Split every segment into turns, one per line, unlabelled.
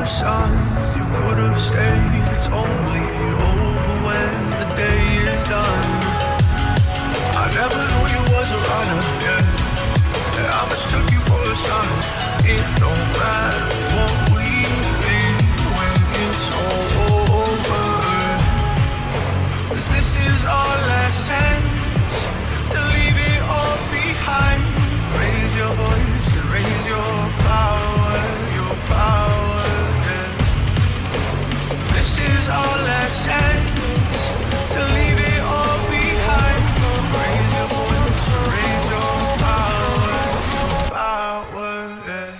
sun, you could have stayed. It's only over when the day is done. I never knew you was a runner, yeah. I mistook you for a son. It don't matter what we think when it's all over. 'Cause this is our last chance to leave it all behind. Raise your voice and raise your power, yeah. This is our last chance to leave it all behind. Raise your voice and raise your power, yeah.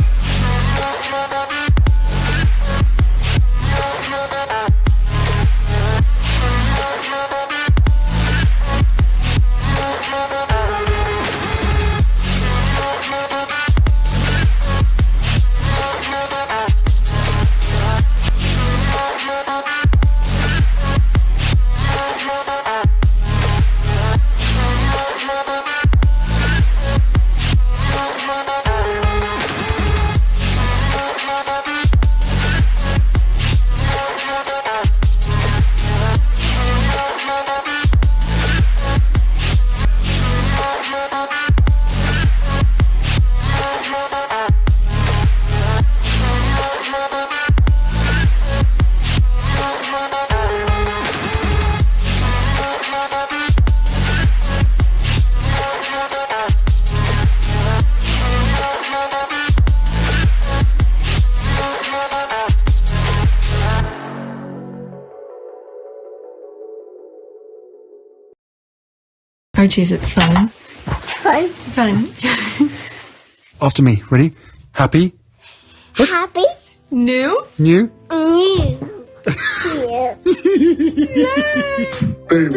Archie, is it fun?
Fun.
Fun.
After me. Ready? Happy?
Happy.
New?
New?
New.
Boom.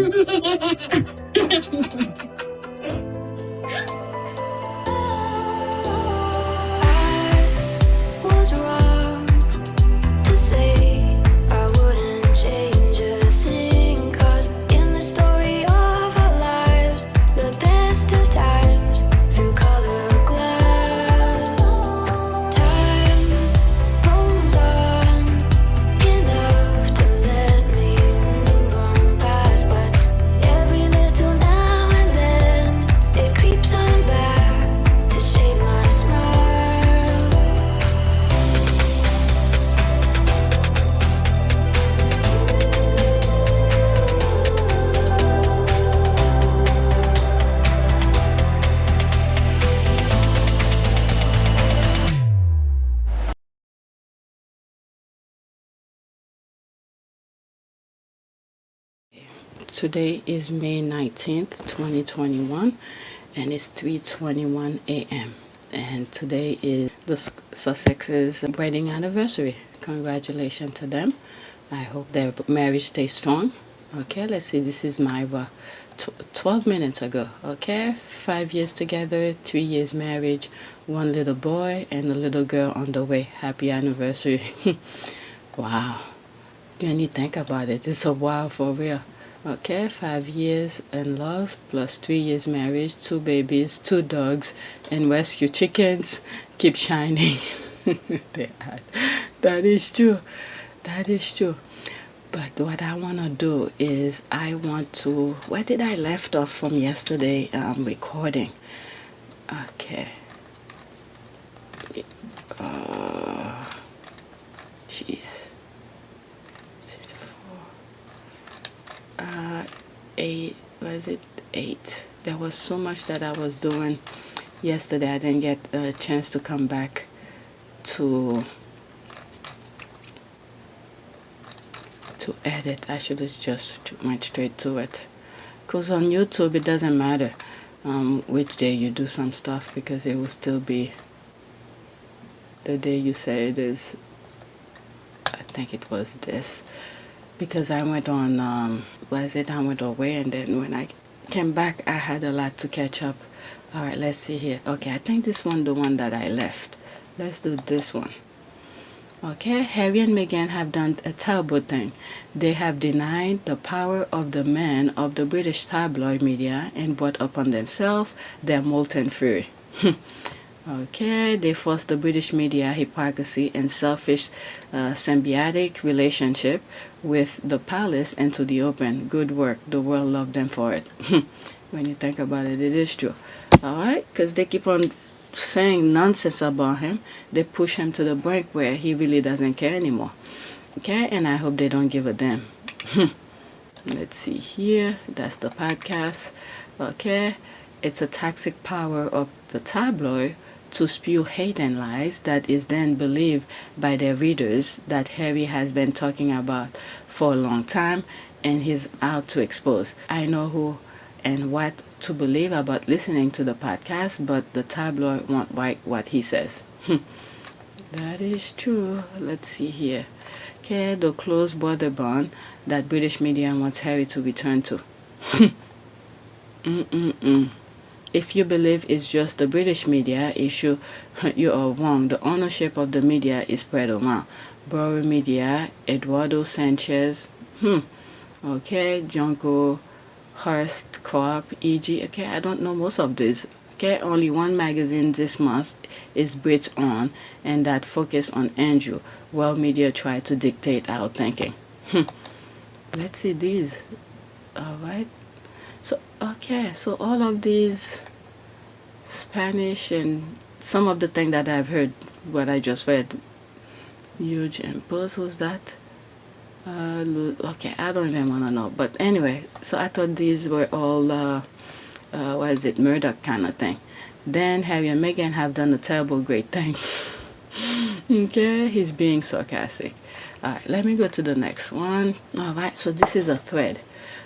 Was wrong to say I wouldn't change a thing, 'cause in the story of our lives, the best of times through colored glass, time moves on enough to let me move on past, but every little now and then it creeps on back to shade my smile.
Today is May 19th, 2021, and it's 3:21 a.m. And today is the Sussex's wedding anniversary. Congratulations to them. I hope their marriage stays strong. Okay, let's see. This is my 12 minutes ago. Okay, 5 years together, 3 years marriage, one little boy and a little girl on the way. Happy anniversary. Wow. When you think about it, it's a wow for real. Okay, 5 years in love plus 3 years marriage, 2 babies, 2 dogs, and rescue chickens keep shining. That is true. That is true. But what I want to do is where did I left off from yesterday recording? Okay. Jeez. 8, was it 8? There was so much that I was doing yesterday. I didn't get a chance to come back to edit. I should have just went straight to it, because on YouTube it doesn't matter which day you do some stuff, because it will still be the day you say it is. I think it was this, because I went on I went away, and then when I came back I had a lot to catch up. All right, let's see here. Okay, I think this one, the one that I left. Let's do this one. Okay, Harry and Meghan have done a terrible thing. They have denied the power of the men of the British tabloid media and brought upon themselves their molten fury. Okay, they forced the British media hypocrisy and selfish symbiotic relationship with the palace into the open. Good work. The world loved them for it. When you think about it, it is true. Alright, because they keep on saying nonsense about him. They push him to the brink where he really doesn't care anymore. Okay, and I hope they don't give a damn. Let's see here. That's the podcast. Okay, it's a toxic power of the tabloid to spew hate and lies that is then believed by their readers that Harry has been talking about for a long time and he's out to expose. I know who and what to believe about listening to the podcast, but the tabloid won't write what he says. That is true. Let's see here. Okay, the close border bond that British media wants Harry to return to. If you believe it's just the British media issue, you are wrong. The ownership of the media is spread around. Borough Media, Eduardo Sanchez, okay, Junko, Hearst, Co-op, e.g. Okay, I don't know most of these. Okay, only one magazine this month is Brits On, and that focus on Andrew, while media try to dictate our thinking. Let's see these. Alright. So, okay, so all of these Spanish and some of the things that I've heard, what I just read, huge impulse, who's that? Okay, I don't even want to know. But anyway, so I thought these were all, what is it, Murdoch kind of thing. Then Harry and Meghan have done a terrible great thing. Okay, he's being sarcastic. Alright, let me go to the next one. Alright, so this is a thread.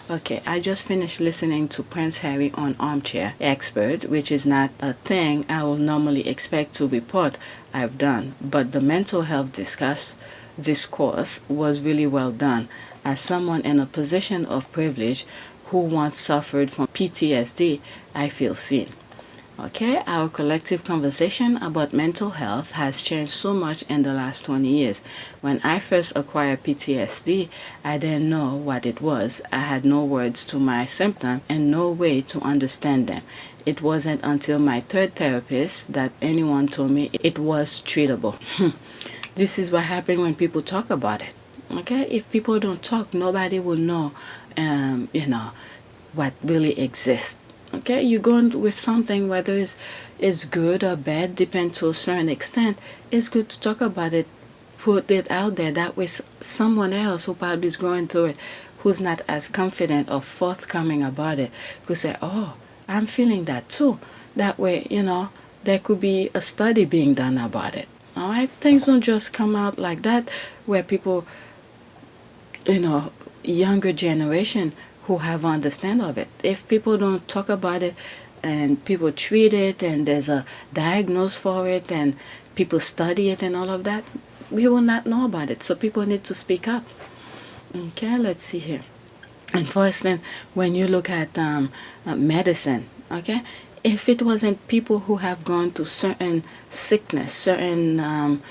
Okay, I just finished listening to Prince Harry on Armchair Expert, which is not a thing I will normally expect to report I've done, but the mental health discourse was really well done. As someone in a position of privilege who once suffered from PTSD, I feel seen. Okay, our collective conversation about mental health has changed so much in the last 20 years. When I first acquired PTSD, I didn't know what it was. I had no words to my symptom and no way to understand them. It wasn't until my third therapist that anyone told me it was treatable. This is what happens when people talk about it. Okay, if people don't talk, nobody will know, what really exists. Okay, you're going with something, whether it's good or bad, depend to a certain extent. It's good to talk about it, put it out there. That way someone else who probably is going through it, who's not as confident or forthcoming about it, could say, oh, I'm feeling that too. That way, there could be a study being done about it. All right, things don't just come out like that, where people, younger generation who have understand of it. If people don't talk about it and people treat it and there's a diagnosis for it and people study it and all of that, we will not know about it. So people need to speak up. Okay, let's see here. And for instance, when you look at medicine, okay, if it wasn't people who have gone through certain sickness, certain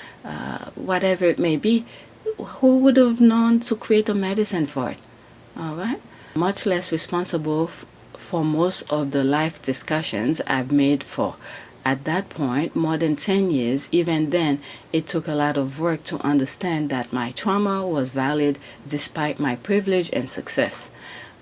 whatever it may be, who would have known to create a medicine for it? All right. Much less responsible for most of the life discussions I've made for. At that point, more than 10 years, even then, it took a lot of work to understand that my trauma was valid despite my privilege and success.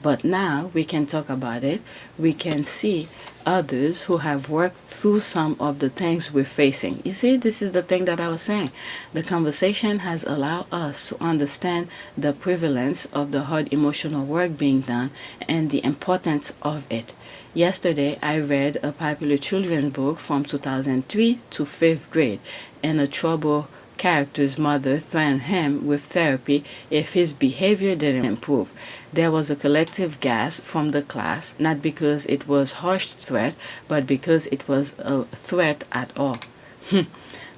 But now we can talk about it. We can see others who have worked through some of the things we're facing. You see, this is the thing that I was saying. The conversation has allowed us to understand the prevalence of the hard emotional work being done and the importance of it. Yesterday, I read a popular children's book from 2003 to 5th grade, and a troubled character's mother threatened him with therapy if his behavior didn't improve. There was a collective gasp from the class, not because it was harsh threat, but because it was a threat at all.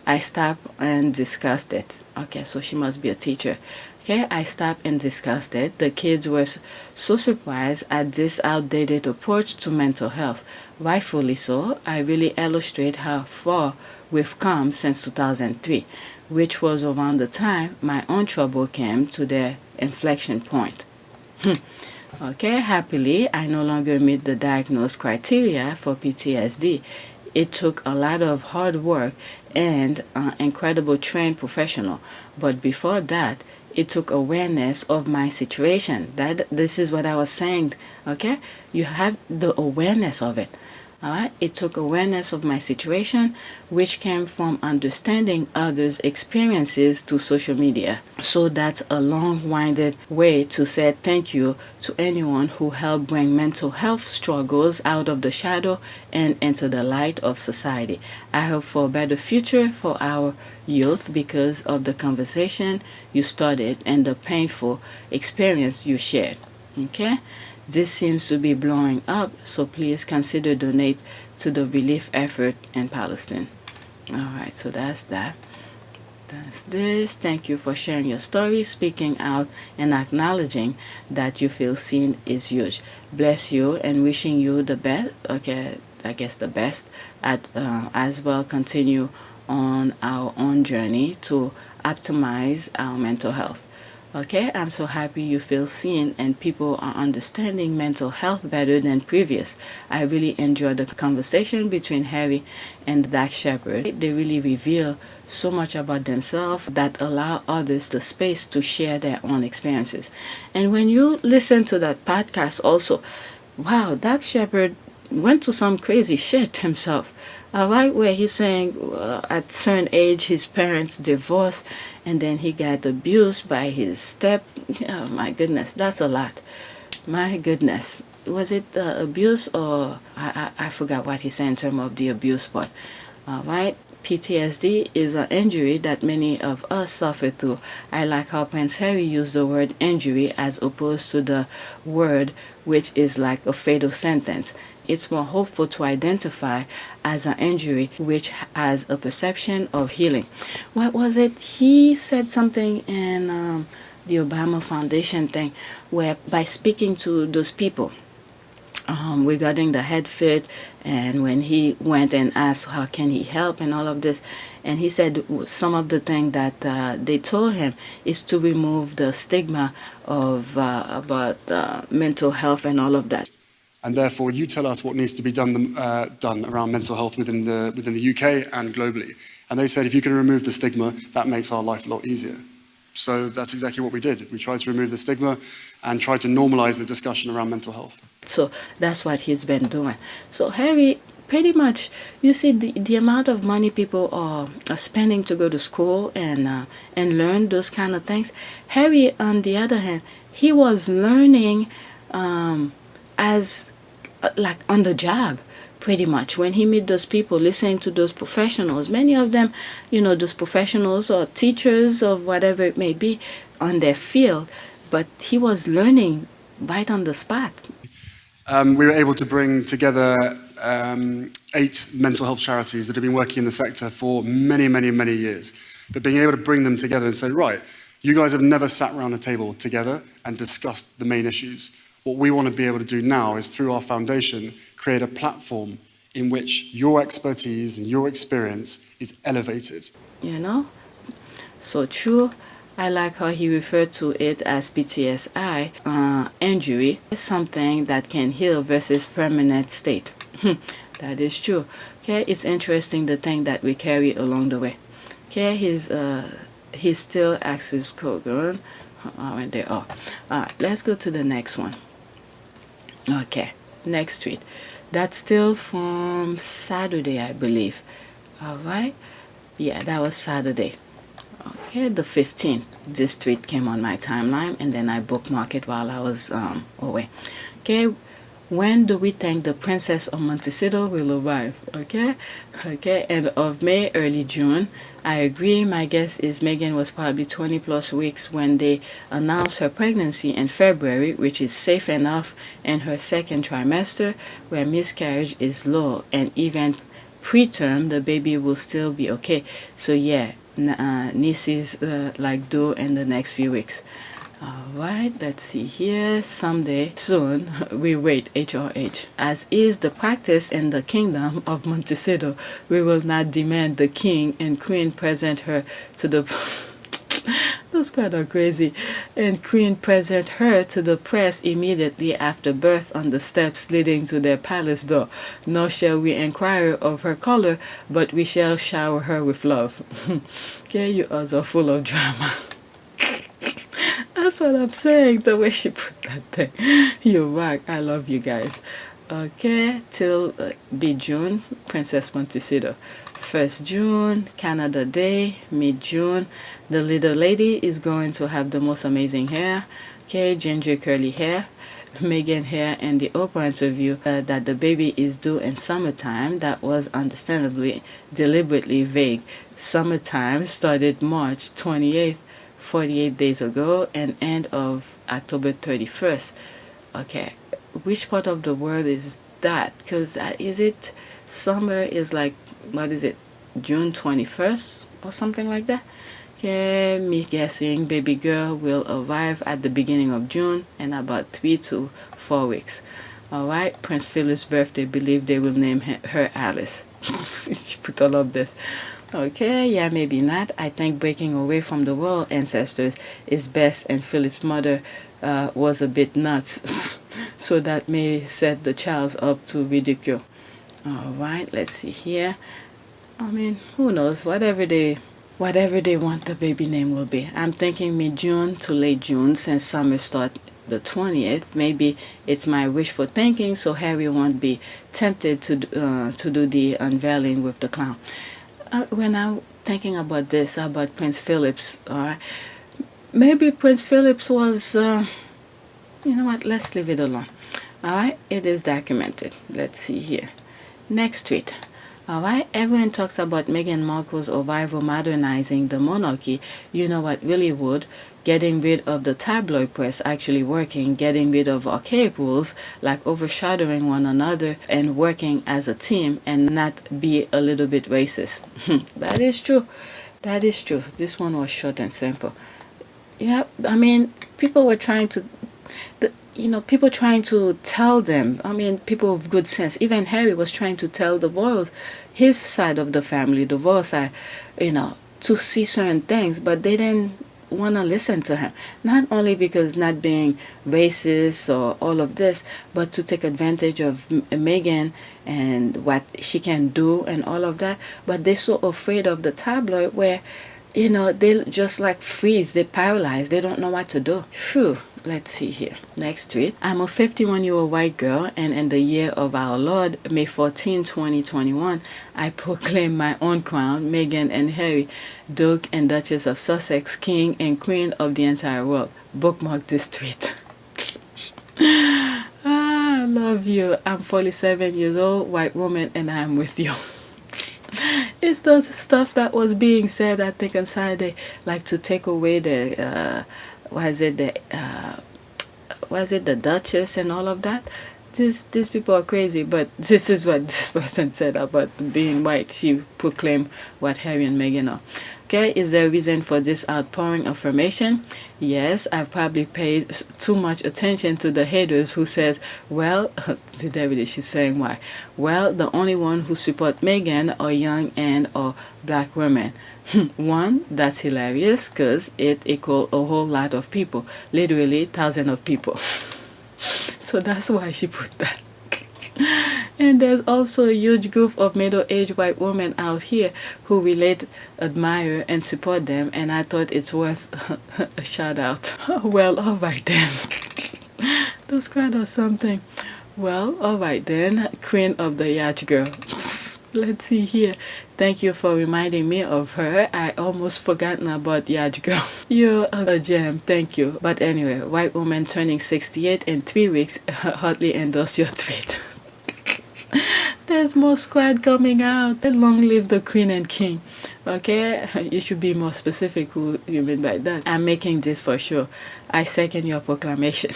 I stopped and discussed it. Okay, so she must be a teacher. Okay, I stopped and discussed it. The kids were so surprised at this outdated approach to mental health. Rightfully so. I really illustrate how far we've come since 2003, which was around the time my own trouble came to their inflection point. Okay, happily, I no longer meet the diagnosed criteria for PTSD. It took a lot of hard work and incredible trained professional. But before that, it took awareness of my situation. This is what I was saying. Okay, you have the awareness of it. All right, it took awareness of my situation, which came from understanding others' experiences to social media. So that's a long-winded way to say thank you to anyone who helped bring mental health struggles out of the shadow and into the light of society. I hope for a better future for our youth because of the conversation you started and the painful experience you shared. Okay? This seems to be blowing up, so please consider donate to the relief effort in Palestine. Alright, so that's that. That's this. Thank you for sharing your story, speaking out, and acknowledging that you feel seen is huge. Bless you and wishing you the best. Okay, I guess the best at as well. Continue on our own journey to optimize our mental health. Okay, I'm so happy you feel seen and people are understanding mental health better than previous. I really enjoyed the conversation between Harry and the Dark Shepherd. They really reveal so much about themselves that allow others the space to share their own experiences. And when you listen to that podcast also, wow, Dark Shepherd went to some crazy shit himself. Right where he's saying at certain age his parents divorced and then he got abused by his step. Oh my goodness, that's a lot. My goodness, was it abuse or I forgot what he said in terms of the abuse part. Right, PTSD is an injury that many of us suffer through. I like how Prince Harry used the word injury as opposed to the word which is like a fatal sentence. It's more hopeful to identify as an injury which has a perception of healing. What was it? He said something in the Obama Foundation thing where by speaking to those people regarding the head fit, and when he went and asked how can he help and all of this, and he said some of the things that they told him is to remove the stigma of about mental health and all of that.
And therefore, you tell us what needs to be done around mental health within the UK and globally. And they said, if you can remove the stigma, that makes our life a lot easier. So that's exactly what we did. We tried to remove the stigma and tried to normalize the discussion around mental health.
So that's what he's been doing. So Harry, pretty much, you see the amount of money people are spending to go to school and learn those kind of things. Harry, on the other hand, he was learning as like on the job, pretty much. When he meet those people, listening to those professionals, many of them, those professionals or teachers or whatever it may be on their field, but he was learning right on the spot.
We were able to bring together 8 mental health charities that have been working in the sector for many, many, many years. But being able to bring them together and say, right, you guys have never sat around a table together and discussed the main issues. What we want to be able to do now is, through our foundation, create a platform in which your expertise and your experience is elevated.
So true. I like how he referred to it as PTSI, injury, is something that can heal versus permanent state. That is true. Okay, it's interesting the thing that we carry along the way. Okay, he's still Axis Kogan. They are. Alright, let's go to the next one. Okay, next tweet. That's still from Saturday, I believe. Alright. Yeah, that was Saturday. Okay, the 15th. This tweet came on my timeline and then I bookmarked it while I was away. Okay, when do we think the Princess of Montecito will arrive? Okay, end of May, early June. I agree. My guess is Meghan was probably 20 plus weeks when they announced her pregnancy in February, which is safe enough in her second trimester where miscarriage is low, and even preterm the baby will still be okay. So yeah, nieces like due in the next few weeks. Alright, let's see here. Someday soon we wait, HRH. As is the practice in the kingdom of Montecito, we will not demand the king and queen present her to the That's kind of crazy. And Queen present her to the press immediately after birth on the steps leading to their palace door. Nor shall we inquire of her color, but we shall shower her with love. Okay, you are full of drama. That's what I'm saying, the way she put that thing. You're right. I love you guys. Okay, till be June, Princess Montecito. 1st June, Canada Day, mid-June. The little lady is going to have the most amazing hair. Okay, ginger curly hair. Meghan hair in the Oprah interview that the baby is due in summertime. That was understandably deliberately vague. Summertime started March 28th, 48 days ago, and end of October 31st. Okay, which part of the world is that? Because is it summer is like, what is it, June 21st or something like that? Okay, me guessing baby girl will arrive at the beginning of June in about 3 to 4 weeks. Alright, Prince Philip's birthday, believe they will name her Alice. She put all of this. Okay, yeah, maybe not. I think breaking away from the royal ancestors is best, and Philip's mother was a bit nuts. So that may set the child up to ridicule. Alright, let's see here. I mean, who knows? Whatever they want the baby name will be. I'm thinking mid-June to late June, since summer start the 20th. Maybe it's my wishful thinking, so Harry won't be tempted to do the unveiling with the clown. When I'm thinking about this, about Prince Philip's, maybe Prince Philip's was, you know what, let's leave it alone. Alright, it is documented. Let's see here. Next tweet. Alright, everyone talks about Meghan Markle's arrival modernizing the monarchy. You know what really would? Getting rid of the tabloid press actually working, getting rid of archaic rules like overshadowing one another and working as a team and not be a little bit racist. That is true. That is true. This one was short and simple. Yeah, I mean, people were trying to... people trying to tell them, people of good sense, even Harry was trying to tell the royals, his side of the family, the royal side, to see certain things, but they didn't want to listen to him. Not only because not being racist or all of this, but to take advantage of Meghan and what she can do and all of that. But they're so afraid of the tabloid where, they just like freeze, they paralyzed, they don't know what to do. Phew. Let's see here. Next tweet. I'm a 51-year-old white girl, and in the year of our Lord, May 14, 2021, I proclaim my own crown, Meghan and Harry, Duke and Duchess of Sussex, King and Queen of the entire world. Bookmark this tweet. I love you. I'm 47 years old, white woman, and I'm with you. It's the stuff that was being said, I think, on Saturday, like to take away the... the Duchess and all of that. These people are crazy, but this is what this person said about being white. She proclaimed what Harry and Meghan are. Okay, is there a reason for this outpouring of affirmation? Yes, I've probably paid too much attention to the haters who says, well, she's saying why? Well, the only one who support Meghan are young and or black women. One, that's hilarious because it equals a whole lot of people, literally thousands of people. So that's why she put that. And there's also a huge group of middle-aged white women out here who relate, admire, and support them, and I thought it's worth a shout out. Well, alright then. That's kind of something. Well, alright then, Queen of the Yacht Girl. Let's see here. Thank you for reminding me of her. I almost forgotten about Yacht Girl. You're a gem. Thank you. But anyway, white woman turning 68 in 3 weeks. Hotly endorse your tweet. There's more squad coming out. Long live the Queen and King. Okay? You should be more specific who you mean by that. I'm making this for sure. I second your proclamation.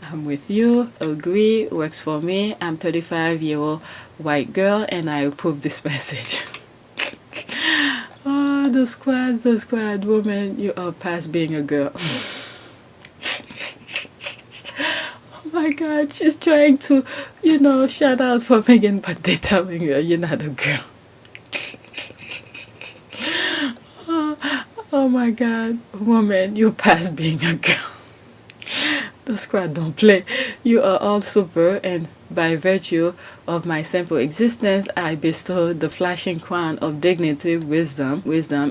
I'm with you. Agree. Works for me. I'm 35-year-old white girl and I approve this message. Oh, the squad woman. You are past being a girl. Oh my God, she's trying to, shout out for Meghan, but they're telling her you're not a girl. Oh my God, woman, you past being a girl. The squad don't play. You are all super, and by virtue of my simple existence, I bestow the flashing crown of dignity, wisdom,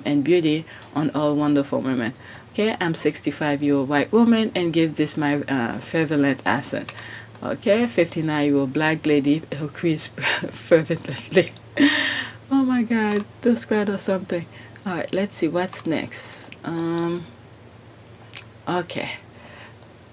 and beauty on all wonderful women. Okay, I'm 65-year-old white woman and give this my fervent accent. Okay, 59-year-old black lady who cries fervently. Oh my God, the squad or something. All right, let's see what's next. Okay.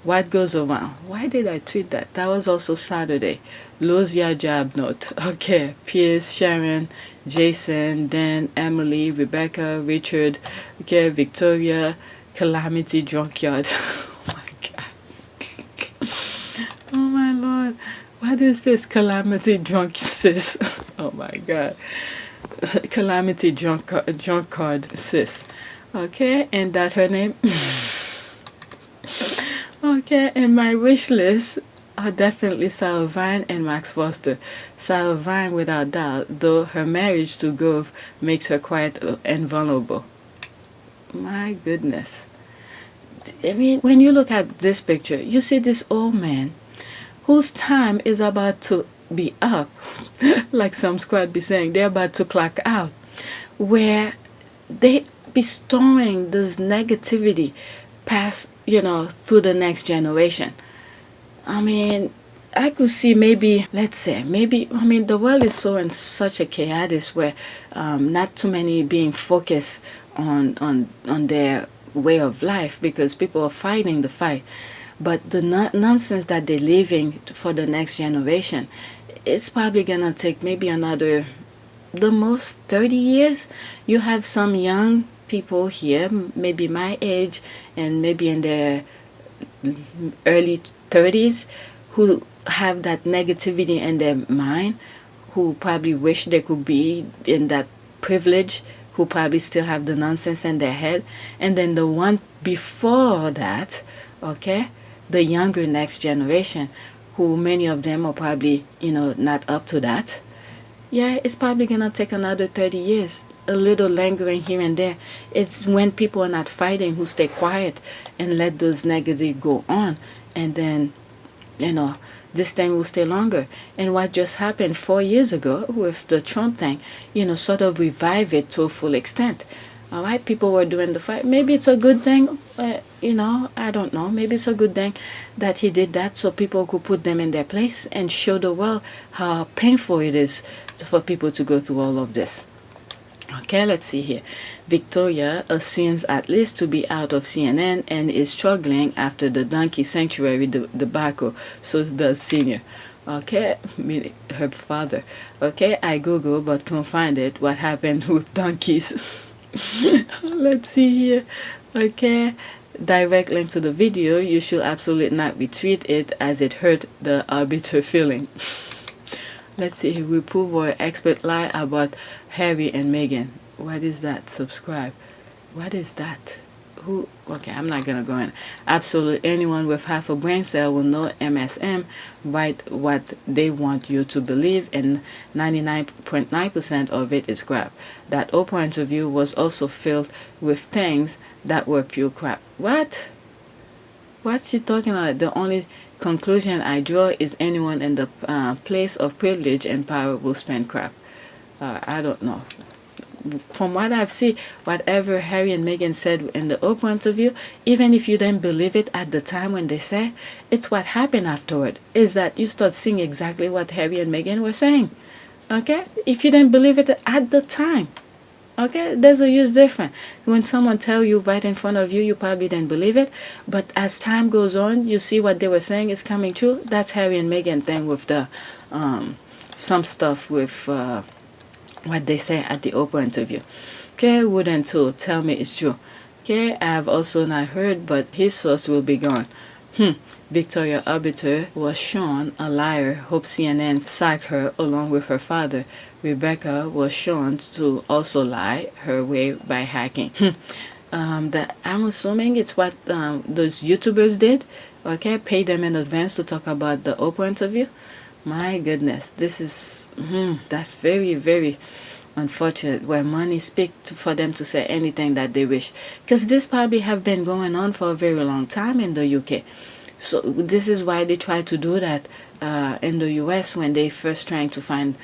What goes around? Why did I tweet that? That was also Saturday. Lose your job note. Okay. Pierce, Sharon, Jason, Dan, Emily, Rebecca, Richard, okay, Victoria, Calamity Junkyard. Oh my God. Oh my Lord. What is this? Calamity Drunk Sis. Oh my God. Calamity Drunkard Sis. Okay, and that her name? Okay, and my wish list are definitely Sarah Vine and Max Foster. Sarah Vine, without doubt, though her marriage to Gove makes her quite and vulnerable. My goodness. I mean, when you look at this picture, you see this old man whose time is about to be up, like some squad be saying, they're about to clock out, where they bestowing this negativity pass, through the next generation. I mean, I could see maybe, let's say, the world is so in such a chaotic where not too many being focused on their way of life because people are fighting the fight. But the nonsense that they're leaving for the next generation, it's probably going to take maybe another, the most 30 years. You have some young people here, maybe my age and maybe in their early 30s, who have that negativity in their mind, who probably wish they could be in that privilege, who probably still have the nonsense in their head. And then the one before that, okay, the younger next generation, who many of them are probably, not up to that. Yeah, it's probably going to take another 30 years, a little lingering here and there. It's when people are not fighting who stay quiet and let those negative go on. And then, this thing will stay longer. And what just happened 4 years ago with the Trump thing, sort of revive it to a full extent. All right, people were doing the fight. Maybe it's a good thing, I don't know. Maybe it's a good thing that he did that so people could put them in their place and show the world how painful it is for people to go through all of this. Okay, let's see here. Victoria seems at least to be out of CNN and is struggling after the donkey sanctuary debacle. So does Senior. Okay, meaning her father. Okay, I Google but can't find it. What happened with donkeys? Let's see here. Okay, direct link to the video. You should absolutely not retweet it as it hurt the arbiter feeling. Let's see. We prove our expert lie about Harry and Meghan. What is that? Subscribe. What is that? Who? Okay, I'm not gonna go in. Absolutely anyone with half a brain cell will know MSM write what they want you to believe, and 99.9% of it is crap. That Oprah interview was also filled with things that were pure crap. What? What's she talking about? The only conclusion I draw is anyone in the place of privilege and power will spend crap. I don't know. From what I've seen, whatever Harry and Meghan said in the Oprah interview, even if you didn't believe it at the time when they said, it's what happened afterward, is that you start seeing exactly what Harry and Meghan were saying. Okay? If you didn't believe it at the time, okay, there's a huge difference. When someone tells you right in front of you, you probably didn't believe it, but as time goes on, you see what they were saying is coming true. That's Harry and Meghan thing with the some stuff with what they say at the Oprah interview. Okay, wouldn't too tell me it's true. Okay, I have also not heard, but his source will be gone. Victoria Arbiter was shown a liar. Hope CNN sacked her along with her father. Rebecca was shown to also lie her way by hacking. I'm assuming it's what those YouTubers did. Okay, pay them in advance to talk about the Oprah interview. My goodness, this is that's very, very unfortunate, where money speaks for them to say anything that they wish. Because this probably have been going on for a very long time in the UK. So this is why they try to do that in the US when they first trying to find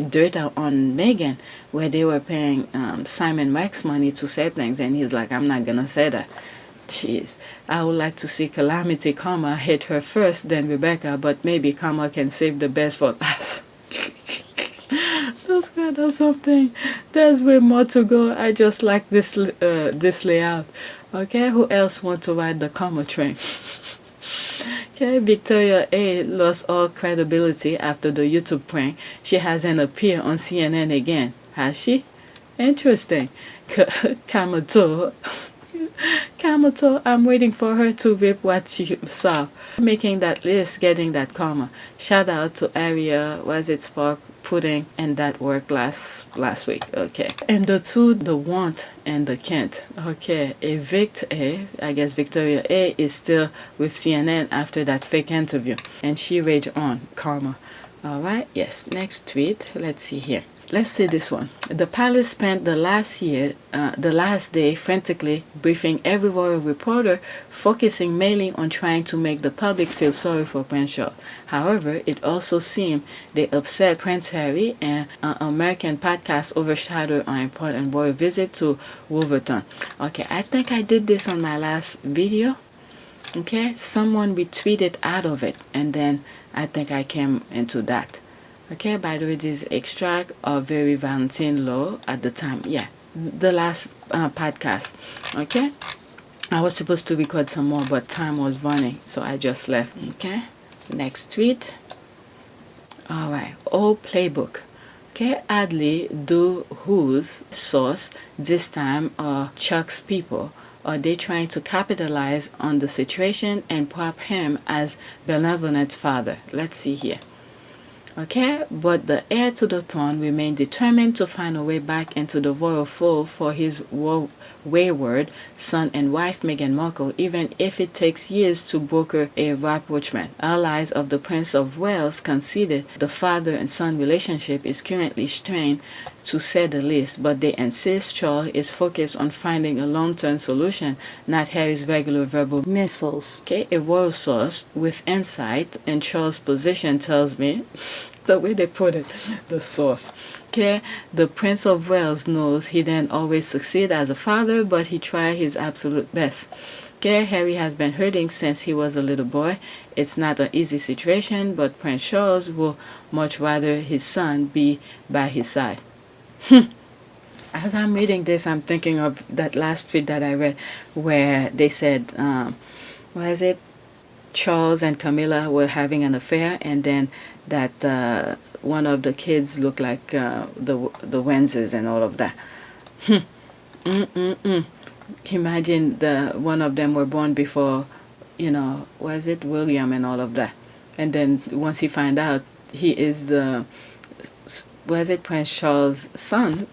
dirt on Meghan, where they were paying Simon Rex money to say things, and he's like, I'm not gonna say that. Jeez, I would like to see Calamity Karma hit her first, then Rebecca, but maybe Karma can save the best for last. That's kind of something. There's way more to go. I just like this layout. Okay, who else want to ride the Karma train? Okay, Victoria A lost all credibility after the YouTube prank. She hasn't appeared on CNN again, has she? Interesting. Kamato, I'm waiting for her to rip what she saw. Making that list, getting that karma. Shout out to Aria, was it Spark Pudding, and that worked last week. Okay. And the two, the want and the can't. Okay. I guess Victoria A is still with CNN after that fake interview. And she rage on. Karma. Alright, yes. Next tweet. Let's see here. Let's see this one. The palace spent the last day frantically briefing every royal reporter, focusing mainly on trying to make the public feel sorry for Prince Charles. However, it also seemed they upset Prince Harry, and an American podcast overshadowed an important royal visit to Wolverton. Okay, I think I did this on my last video. Okay, someone retweeted out of it, and then I think I came into that. Okay, by the way, this extract of Very Valentine Law at the time. Yeah, the last podcast. Okay, I was supposed to record some more, but time was running, so I just left. Okay, next tweet. Alright, old playbook. Okay, Adley do whose source this time are Chuck's people? Are they trying to capitalize on the situation and prop him as benevolent father? Let's see here. Okay, but the heir to the throne remained determined to find a way back into the royal fold for his wayward son and wife Meghan Markle, even if it takes years to broker a rapprochement. Allies of the Prince of Wales conceded the father and son relationship is currently strained, to say the least, but they insist Charles is focused on finding a long-term solution, not Harry's regular verbal missiles. Okay, a royal source with insight in Charles' position tells me, the way they put it, the source. Okay, the Prince of Wales knows he didn't always succeed as a father, but he tried his absolute best. Okay, Harry has been hurting since he was a little boy. It's not an easy situation, but Prince Charles will much rather his son be by his side. As I'm reading this, I'm thinking of that last tweet that I read where they said, what is it? Charles and Camilla were having an affair, and then that one of the kids looked like the Windsors and all of that. Imagine one of them were born before, was it William and all of that, and then once he find out he is Prince Charles' son.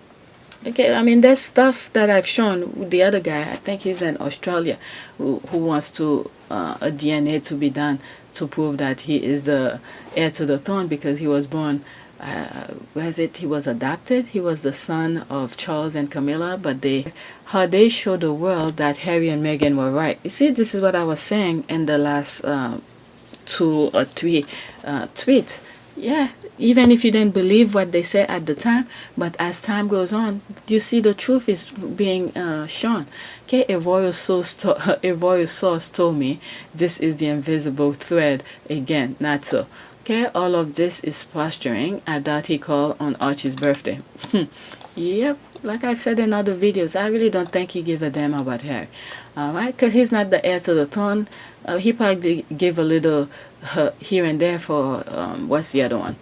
Okay, I mean, there's stuff that I've shown. The other guy, I think he's in Australia, who wants to a DNA to be done to prove that he is the heir to the throne because he was born, he was adopted. He was the son of Charles and Camilla, but how they show the world that Harry and Meghan were right. You see, this is what I was saying in the last 2 or 3 tweets. Yeah, even if you didn't believe what they said at the time, but as time goes on, you see the truth is being shown. Okay, a royal source told me this is the invisible thread again, not so. Okay, all of this is posturing. I doubt he called on Archie's birthday. Yep, like I've said in other videos, I really don't think he gave a damn about Harry. Alright, because he's not the heir to the throne. He probably gave a little here and there for, what's the other one?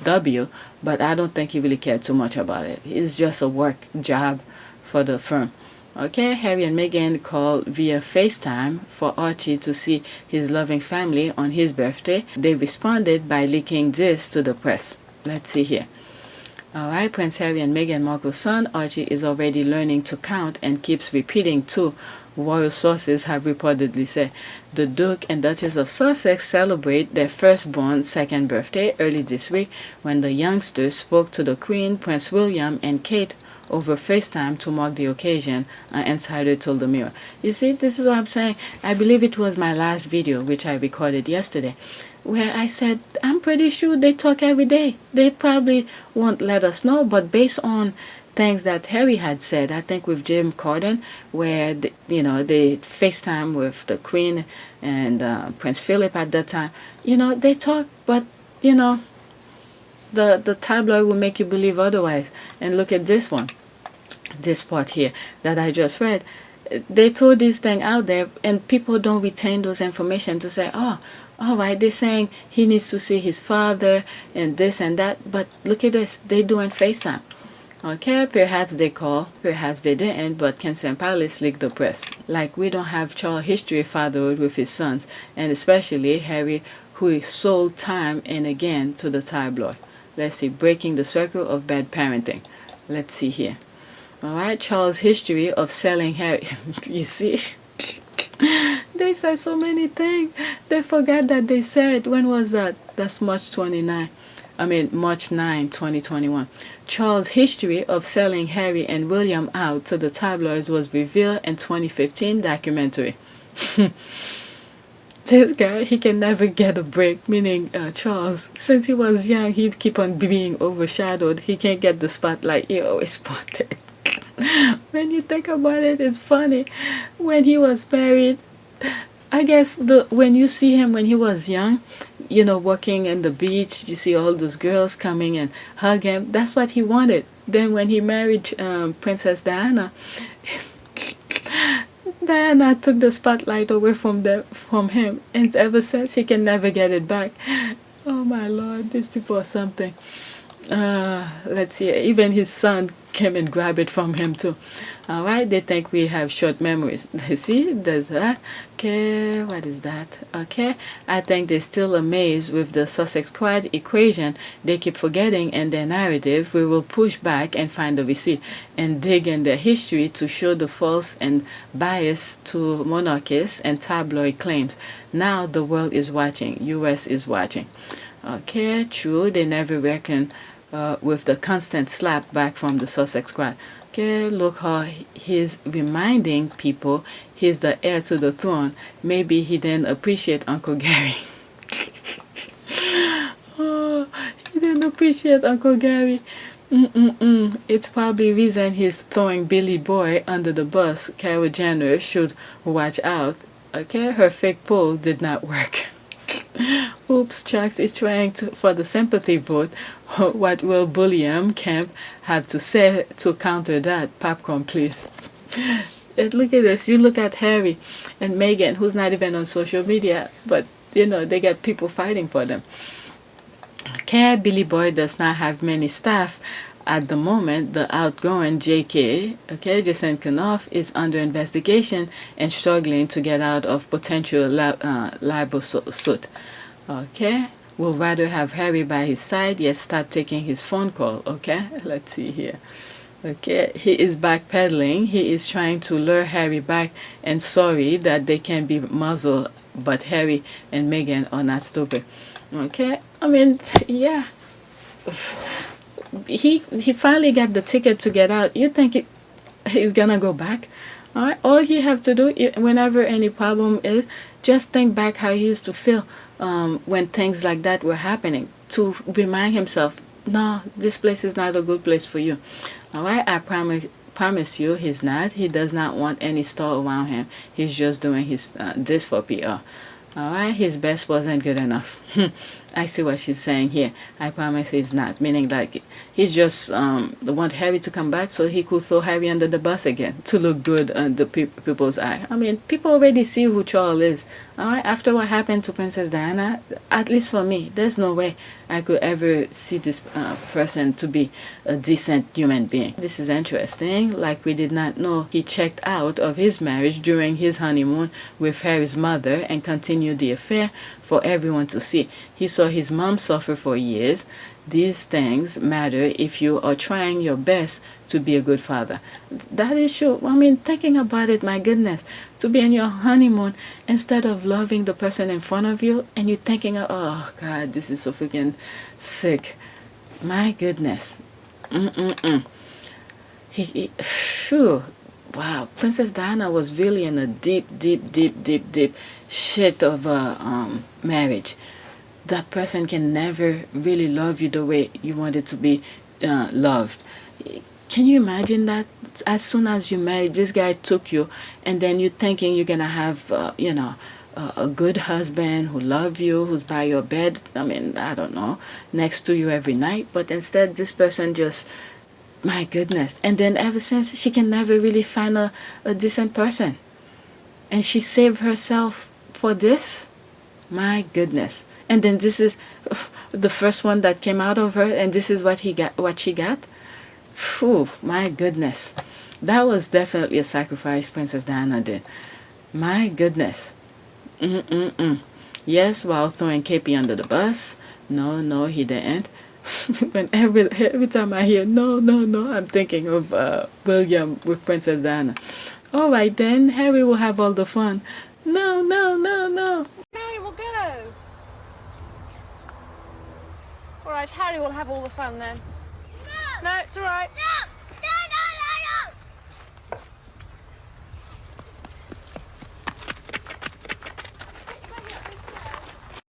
W, but I don't think he really cared too much about it. It's just a work job for the firm. Okay, Harry and Meghan called via FaceTime for Archie to see his loving family on his birthday. They responded by leaking this to the press. Let's see here. Alright, Prince Harry and Meghan Markle's son Archie is already learning to count and keeps repeating 2 royal sources have reportedly said. The Duke and Duchess of Sussex celebrate their firstborn second birthday early this week when the youngsters spoke to the Queen, Prince William, and Kate over FaceTime to mark the occasion, an insider told the Mirror. You see, this is what I'm saying. I believe it was my last video, which I recorded yesterday, where I said, I'm pretty sure they talk every day. They probably won't let us know, but based on things that Harry had said, I think with Jim Corden, where they FaceTime with the Queen and Prince Philip at that time, they talk, but the tabloid will make you believe otherwise. And look at this one, this part here that I just read. They throw this thing out there, and people don't retain those information to say, oh, all right, they're saying he needs to see his father and this and that, but look at this, they doing FaceTime. Okay, perhaps they call, perhaps they didn't, but Kensington Palace leaked the press. Like, we don't have Charles' history of fatherhood with his sons, and especially Harry, who sold time and again to the tabloid. Let's see, breaking the circle of bad parenting. Let's see here. All right, Charles' history of selling Harry. You see? They said so many things. They forgot that they said, when was that? That's March 9, 2021. Charles' history of selling Harry and William out to the tabloids was revealed in 2015 documentary. This guy, he can never get a break, meaning Charles, since he was young, he'd keep on being overshadowed. He can't get the spotlight. He always spotted. When you think about it, it's funny. When he was married, I guess when you see him when he was young, walking in the beach, you see all those girls coming and hug him. That's what he wanted. Then when he married Princess Diana, Diana took the spotlight away from him, and ever since he can never get it back. Oh my Lord, these people are something. Let's see, even his son came and grabbed it from him too. All right, they think we have short memories. See, there's that. Okay, what is that? Okay, I think they're still amazed with the Sussex Squad equation. They keep forgetting in their narrative. We will push back and find the receipt and dig in their history to show the false and bias to monarchists and tabloid claims. Now the world is watching. US is watching. Okay, true, they never reckon with the constant slap back from the Sussex Squad. Okay, look how he's reminding people he's the heir to the throne. Maybe he didn't appreciate Uncle Gary. Oh, he didn't appreciate Uncle Gary. It's probably reason he's throwing Billy Boy under the bus. Kylie Jenner should watch out. Okay, her fake poll did not work. Oops, Chucks is trying for the sympathy vote. What will William Kemp have to say to counter that? Popcorn, please. And look at this. You look at Harry and Meghan, who's not even on social media, but they get people fighting for them. Okay, Billy Boy does not have many staff. At the moment, the outgoing JK, Jason Knopf, is under investigation and struggling to get out of potential libel suit. Okay, will rather have Harry by his side, yet start taking his phone call. Okay, let's see here. Okay, he is backpedaling. He is trying to lure Harry back and sorry that they can be muzzled, but Harry and Meghan are not stupid. Okay, I mean, yeah. He finally got the ticket to get out. You think he's gonna go back? All right, all he have to do whenever any problem is, just think back how he used to feel when things like that were happening, to remind himself, no, this place is not a good place for you. All right, I promise you he's not. He does not want any store around him. He's just doing his this for PR. All right, his best wasn't good enough. I see what she's saying here. I promise he's not. Meaning like he's just want Harry to come back so he could throw Harry under the bus again to look good on the people's eye. I mean, people already see who Charles is. All right, after what happened to Princess Diana, at least for me, there's no way I could ever see this person to be a decent human being. This is interesting. Like, we did not know he checked out of his marriage during his honeymoon with Harry's mother and continued the affair for everyone to see. He saw his mom suffer for years. These things matter if you are trying your best to be a good father. That is true. I mean, thinking about it, my goodness, to be in your honeymoon instead of loving the person in front of you, and you're thinking, oh God, this is so freaking sick. My goodness. Phew. Wow, Princess Diana was really in a deep shit of a marriage. That person can never really love you the way you want it to be loved. Can you imagine that? As soon as you married, this guy took you, and then you're thinking you're gonna have, a good husband who loves you, who's by your bed. I mean, I don't know, next to you every night. But instead, this person just, my goodness. And then ever since, she can never really find a decent person. And she saved herself for this? My goodness. And then this is the first one that came out of her, and this is what she got? Phew, my goodness. That was definitely a sacrifice Princess Diana did. My goodness. Yes, while throwing KP under the bus. No, he didn't. When every time I hear no, I'm thinking of William with Princess Diana. All right then, Harry will have all the fun. No.
Harry will go. All right, Harry will have all the fun then. No, it's all right.
No.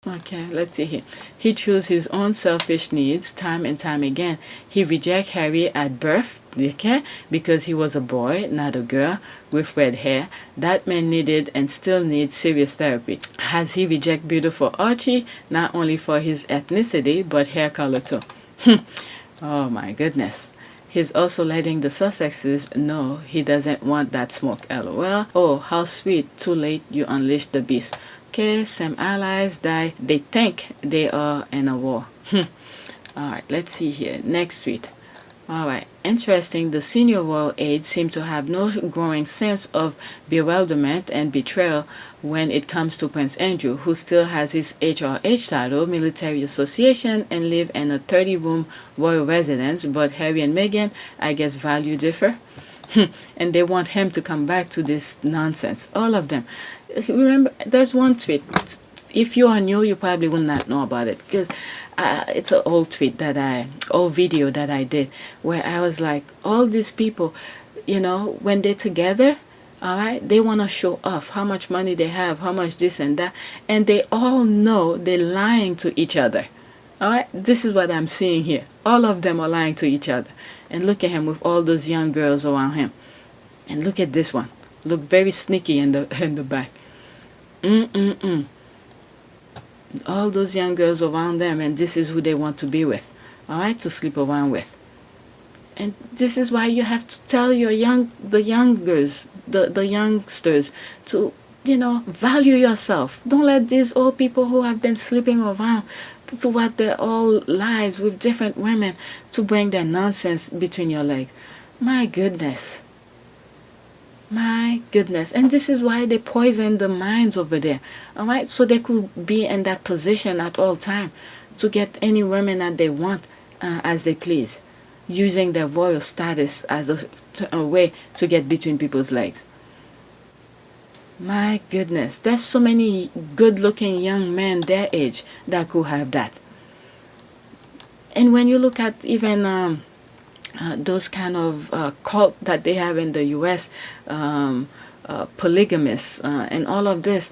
Okay, let's see here. He chose his own selfish needs time and time again. He rejected Harry at birth, okay, because he was a boy, not a girl, with red hair. That man needed and still needs serious therapy. Has he rejected beautiful Archie, not only for his ethnicity, but hair color too? Oh my goodness. He's also letting the Sussexes know he doesn't want that smoke, lol. Oh, how sweet. Too late, you unleashed the beast. Okay, some allies die. They think they are in a war. Alright, let's see here. Next tweet. Alright, interesting. The senior royal aides seem to have no growing sense of bewilderment and betrayal when it comes to Prince Andrew, who still has his HRH title, Military Association, and live in a 30-room royal residence, but Harry and Meghan, I guess, value differ. And they want him to come back to this nonsense. All of them. Remember, there's one tweet. If you are new, you probably will not know about it, because it's an old video that I did, where I was like, all these people, when they're together, all right, they want to show off how much money they have, how much this and that, and they all know they're lying to each other. All right, this is what I'm seeing here. All of them are lying to each other. And look at him with all those young girls around him. And look at this one. Look very sneaky in the back. All those young girls around them, and this is who they want to be with. All right, to sleep around with. And this is why you have to tell the youngsters to, value yourself. Don't let these old people who have been sleeping around throughout their whole lives with different women to bring their nonsense between your legs. My goodness. And this is why they poison the minds over there. All right, so they could be in that position at all time to get any women that they want as they please, using their royal status as a way to get between people's legs. My goodness, there's so many good-looking young men their age that could have that. And when you look at even those kind of cult that they have in the U.S., polygamists, and all of this,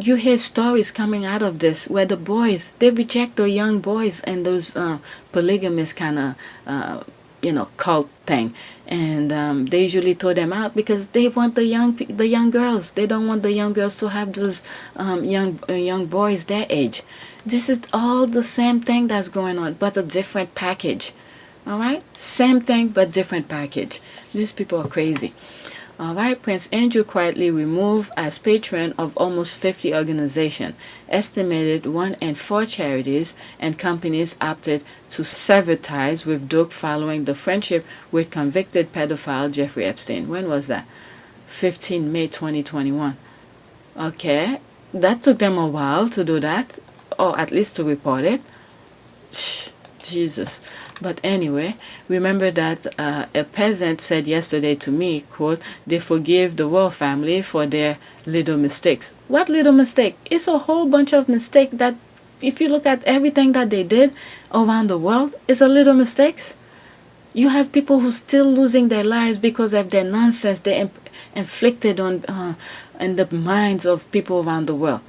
you hear stories coming out of this where the boys, they reject the young boys and those polygamist kind of cult thing, and they usually throw them out because they want the young girls. They don't want the young girls to have those young boys their age. This is all the same thing that's going on, but a different package. All right, same thing but different package. These people are crazy. All right, Prince Andrew quietly removed as patron of almost 50 organizations. Estimated 1 in 4 charities and companies opted to sever ties with Duke following the friendship with convicted pedophile Jeffrey Epstein. When was that? 15 May 2021. Okay, That took them a while to do that, or at least to report it. Jesus. But anyway, remember that a peasant said yesterday to me, quote, they forgive the royal family for their little mistakes. What little mistake? It's a whole bunch of mistakes that, if you look at everything that they did around the world, it's a little mistakes. You have people who still losing their lives because of their nonsense they inflicted on in the minds of people around the world.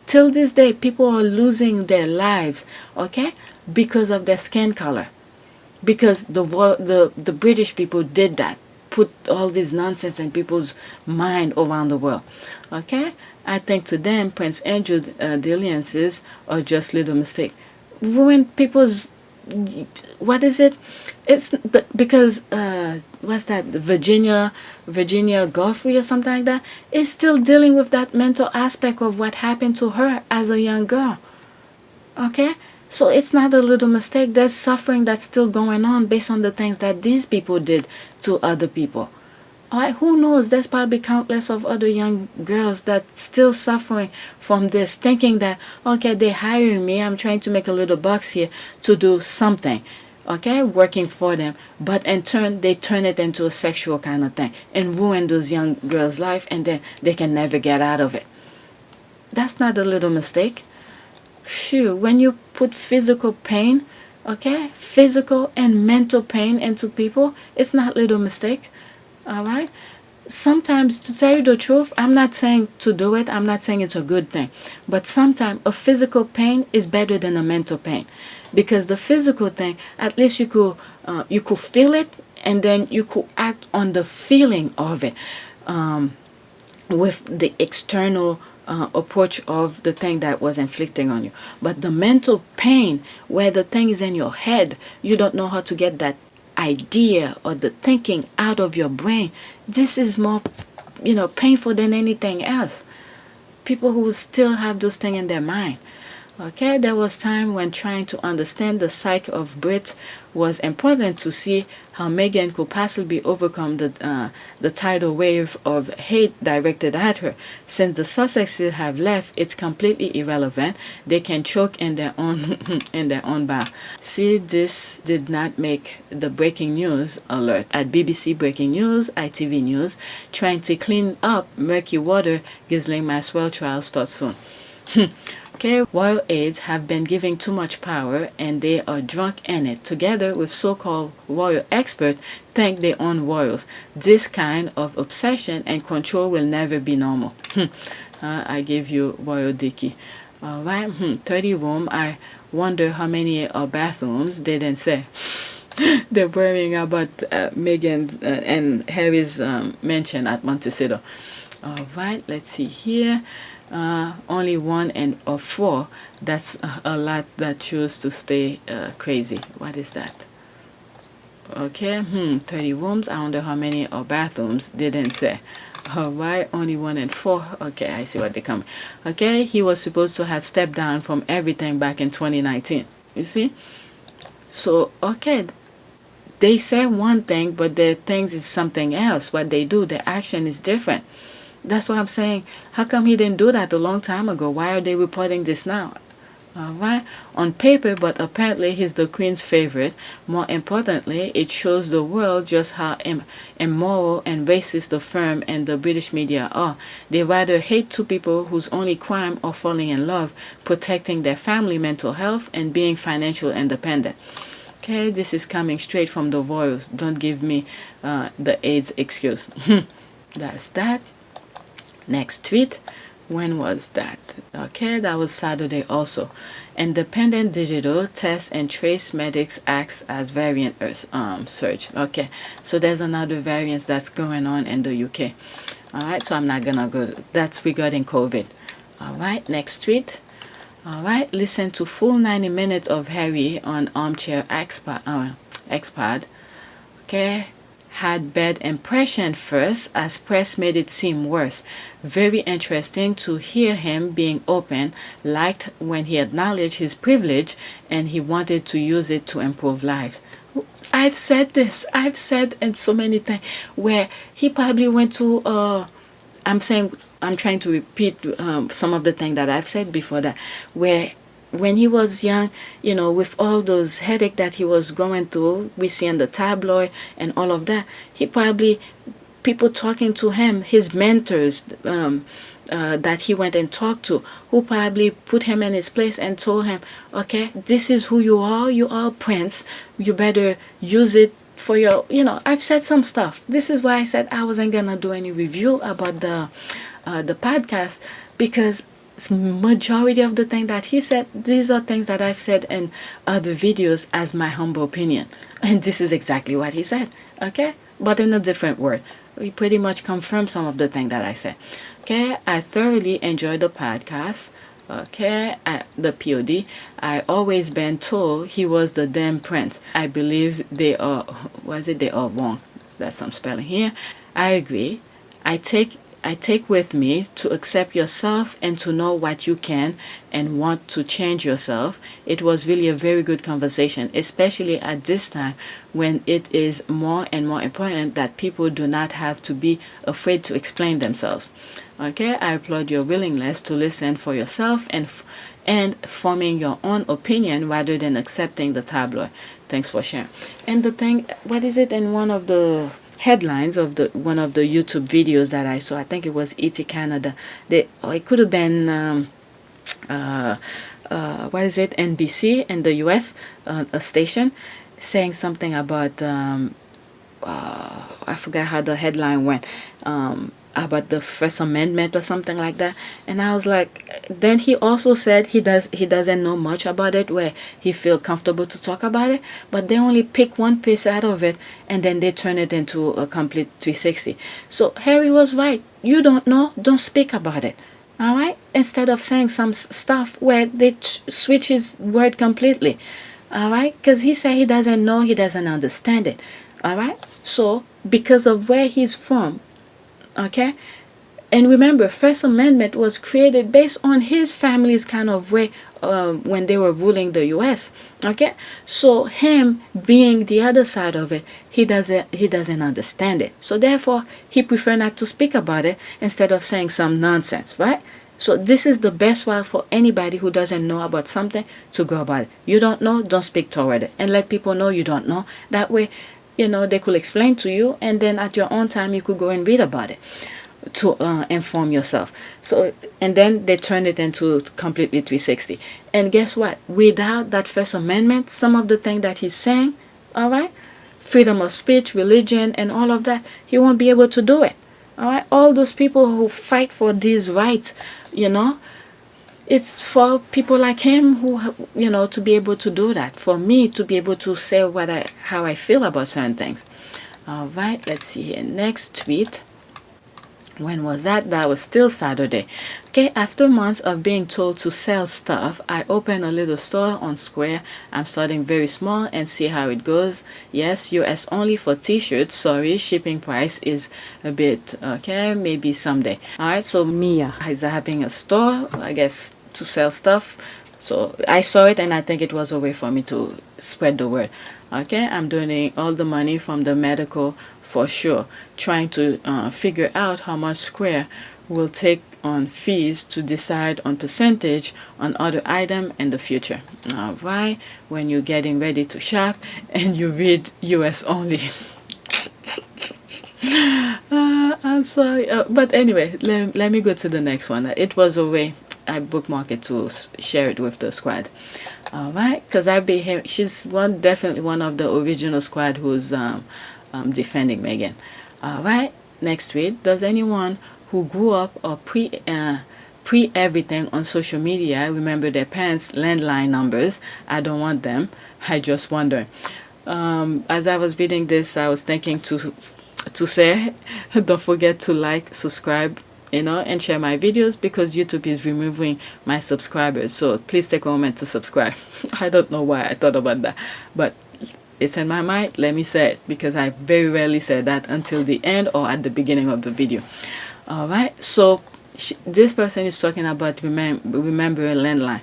Till this day, people are losing their lives, okay, because of their skin color. Because the British people did that, put all this nonsense in people's mind around the world, okay. I think to them, Prince Andrew dalliances are just little mistake. Ruin people's, what is it? It's because what's that? Virginia Godfrey or something like that is still dealing with that mental aspect of what happened to her as a young girl. Okay, so it's not a little mistake. There's suffering that's still going on based on the things that these people did to other people. All right, who knows? There's probably countless of other young girls that still suffering from this, thinking that, okay, they hiring me, I'm trying to make a little bucks here to do something, okay, working for them, but in turn, they turn it into a sexual kind of thing and ruin those young girls' life, and then they can never get out of it. That's not a little mistake. Phew, when you put physical pain, okay, physical and mental pain into people, it's not little mistake. All right. Sometimes, to tell you the truth, I'm not saying to do it. I'm not saying it's a good thing. But sometimes a physical pain is better than a mental pain, because the physical thing, at least you could feel it, and then you could act on the feeling of it, with the external approach of the thing that was inflicting on you. But the mental pain, where the thing is in your head, you don't know how to get that idea or the thinking out of your brain. This is more, painful than anything else. People who still have those things in their mind. Okay, there was time when trying to understand the psyche of Brits was important to see how Meghan could possibly overcome the tidal wave of hate directed at her. Since the Sussexes have left, it's completely irrelevant. They can choke in their own in their own bath. See, this did not make the breaking news alert at BBC Breaking News, ITV News, trying to clean up murky water. Ghislaine Maxwell trial starts soon. Okay, royal aides have been giving too much power, and they are drunk in it. Together with so-called royal experts, think they own royals. This kind of obsession and control will never be normal. I gave you Royal Dicky. All right, 30 room. I wonder how many are bathrooms. They didn't say. They're worrying about Meghan and Harry's mansion at Montecito. All right, let's see here. Only 1 or 4. That's a lot that choose to stay crazy. What is that? Okay, 30 rooms. I wonder how many are bathrooms. They didn't say. All right, only 1 and 4. Okay, I see what they come. Okay, he was supposed to have stepped down from everything back in 2019. You see? So, okay, they say one thing, but their things is something else. What they do, their action is different. That's what I'm saying. How come he didn't do that a long time ago? Why are they reporting this now? All right, on paper, but apparently he's the Queen's favorite. More importantly, it shows the world just how immoral and racist the firm and the British media are. They rather hate two people whose only crime are falling in love, protecting their family mental health, and being financially independent. Okay, this is coming straight from the royals. Don't give me the AIDS excuse. That's that. Next tweet. When was that? Okay, that was Saturday also. Independent digital test and trace medics acts as variant surge. Okay, so there's another variant that's going on in the UK. All right, so I'm not gonna go. That's regarding COVID. All right, next tweet. All right, listen to full 90 minutes of Harry on Armchair Expad. Okay. Had bad impression first, as press made it seem worse. Very interesting to hear him being open, liked when he acknowledged his privilege and he wanted to use it to improve lives. I've said this. I've said in so many things where he probably went to I'm trying to repeat some of the things that I've said before, that where when he was young, with all those headache that he was going through, we see in the tabloid and all of that, he probably, people talking to him, his mentors, that he went and talked to, who probably put him in his place and told him, okay, this is who you are Prince, you better use it for your, I've said some stuff. This is why I said I wasn't gonna do any review about the podcast, because majority of the thing that he said, these are things that I've said in other videos as my humble opinion, and this is exactly what he said, okay, but in a different word. We pretty much confirmed some of the things that I said. Okay, I thoroughly enjoyed the podcast. Okay, the POD. I always been told he was the damn prince. I believe they are wrong. That's some spelling here. I agree. I take with me to accept yourself and to know what you can and want to change yourself. It was really a very good conversation, especially at this time when it is more and more important that people do not have to be afraid to explain themselves. Okay, I applaud your willingness to listen for yourself and forming your own opinion rather than accepting the tabloid. Thanks for sharing. And the thing, what is it in one of the headlines of one of the YouTube videos that I saw, I think it was ET Canada, it could have been what is it, NBC in the US, a station, saying something about I forgot how the headline went, about the First Amendment or something like that. And I was like, then he also said he doesn't know much about it, where he feel comfortable to talk about it, but they only pick one piece out of it and then they turn it into a complete 360. So Harry was right. You don't know, don't speak about it. All right, instead of saying some stuff where they switch his word completely. All right, because he said he doesn't know, he doesn't understand it. All right, so because of where he's from, okay, and remember, First Amendment was created based on his family's kind of way when they were ruling the U.S. Okay, so him being the other side of it, he doesn't understand it. So therefore, he prefer not to speak about it instead of saying some nonsense, right? So this is the best way for anybody who doesn't know about something to go about it. You don't know, don't speak toward it, and let people know you don't know. That way, they could explain to you, and then at your own time you could go and read about it to inform yourself. So, and then they turn it into completely 360. And guess what? Without that First Amendment, some of the things that he's saying, all right, freedom of speech, religion, and all of that, he won't be able to do it. All right, all those people who fight for these rights, it's for people like him who, to be able to do that. For me to be able to say how I feel about certain things. All right, let's see here. Next tweet. When was that? That was still Saturday. Okay, after months of being told to sell stuff, I opened a little store on Square. I'm starting very small and see how it goes. Yes, US only for t-shirts. Sorry, shipping price is a bit, okay, maybe someday. Alright, so Mia is having a store, I guess, to sell stuff. So I saw it and I think it was a way for me to spread the word. Okay, I'm donating all the money from the medical for sure, trying to figure out how much Square will take on fees to decide on percentage on other item in the future. All right, when you're getting ready to shop and you read US only. I'm sorry, but anyway, let me go to the next one. It was a way I bookmarked it to share it with the squad. All right, because she's definitely one of the original squad who's defending Meghan. All right, next tweet. Does anyone who grew up or pre everything on social media remember their parents' landline numbers? I don't want them. I just wonder. As I was reading this, I was thinking to say, don't forget to like, subscribe, and share my videos, because YouTube is removing my subscribers. So please take a moment to subscribe. I don't know why I thought about that, but it's in my mind. Let me say it, because I very rarely say that until the end or at the beginning of the video. All right, so this person is talking about remember a landline.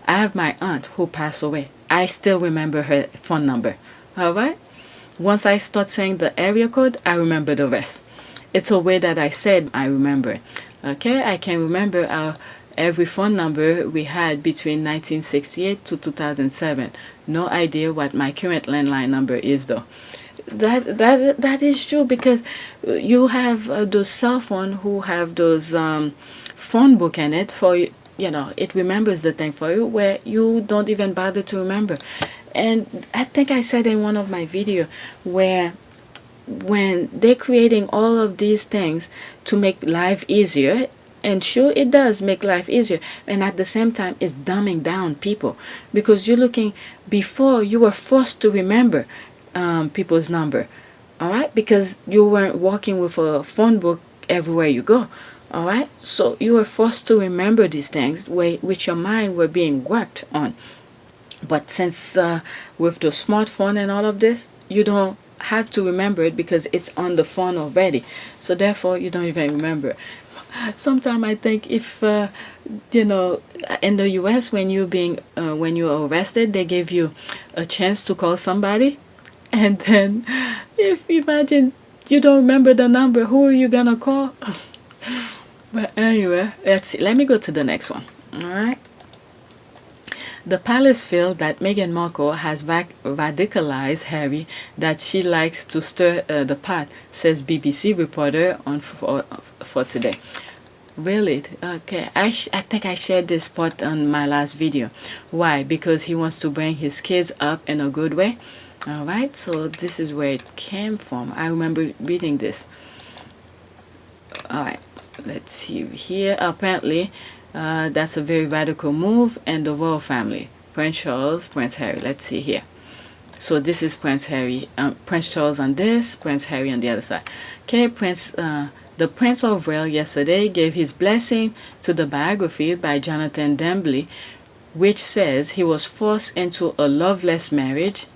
I have my aunt who passed away. I still remember her phone number. All right, once I start saying the area code, I remember the rest. it's a way that I said I remember. Okay, I can remember every phone number we had between 1968 to 2007. No idea what my current landline number is though. That is true, because you have those cell phone who have those phone book in it for you. You know, it remembers the thing for you where you don't even bother to remember. And I think I said in one of my video where when they're creating all of these things to make life easier, and sure it does make life easier, and at the same time it's dumbing down people, because you're looking, before you were forced to remember people's number, all right, because you weren't walking with a phone book everywhere you go. All right, so you were forced to remember these things which your mind were being worked on. But since with the smartphone and all of this, you don't have to remember it because it's on the phone already. So therefore, you don't even remember. Sometimes I think if you know, in the U.S. when you're arrested, they give you a chance to call somebody, and then if imagine you don't remember the number, who are you gonna call? But anyway, let's see. Let me go to the next one. All right. The palace feel that Meghan Markle has radicalized Harry, that she likes to stir the pot, says BBC reporter on for today. Really? Okay. I think I shared this part on my last video. Why? Because he wants to bring his kids up in a good way. All right. So this is where it came from. I remember reading this. All right. Let's see here. Apparently, that's a very radical move, and the royal family: Prince Charles, Prince Harry. Let's see here. So this is Prince Harry, Prince Charles on this, Prince Harry on the other side. Okay, the Prince of Wales yesterday gave his blessing to the biography by Jonathan Dembly, which says he was forced into a loveless marriage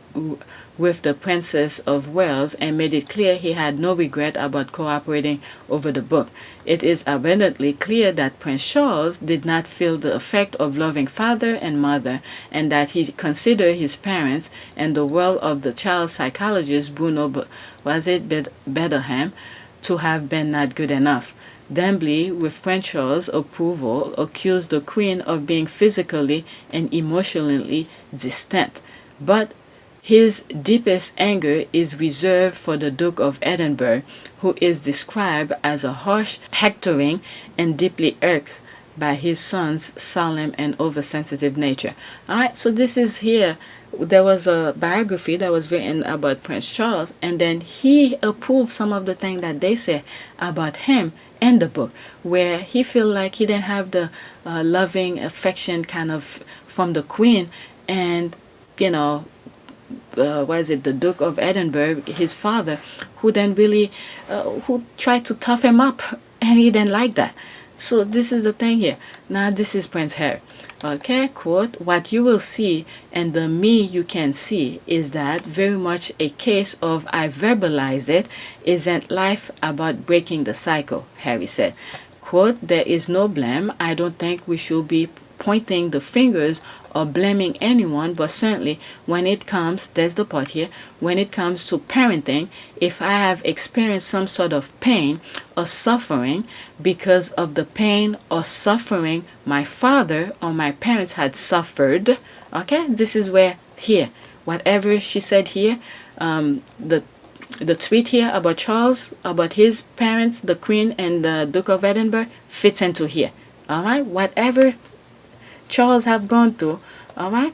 with the Princess of Wales and made it clear he had no regret about cooperating over the book. It is abundantly clear that Prince Charles did not feel the effect of loving father and mother, and that he considered his parents and the world of the child psychologist Bruno Betterham to have been not good enough. Dembly, with Prince Charles' approval, accused the Queen of being physically and emotionally distant. But his deepest anger is reserved for the Duke of Edinburgh, who is described as a harsh, hectoring, and deeply irked by his son's solemn and oversensitive nature. Alright, so this is here. There was a biography that was written about Prince Charles, and then he approved some of the things that they say about him in the book, where he feel like he didn't have the loving affection kind of from the Queen, and you know, the Duke of Edinburgh, his father, who then really who tried to tough him up, and he didn't like that. So this is the thing here. Now this is Prince Harry. Okay, quote, what you will see and the me you can see is that very much a case of I verbalize it. Isn't life about breaking the cycle? Harry said. Quote, there is no blame. I don't think we should be pointing the fingers or blaming anyone, but certainly when it comes, there's the part here, when it comes to parenting, if I have experienced some sort of pain or suffering because of the pain or suffering my father or my parents had suffered, okay, this is where here, whatever she said here, the tweet here about Charles, about his parents, the Queen and the Duke of Edinburgh, fits into here. All right, whatever Charles have gone through, all right,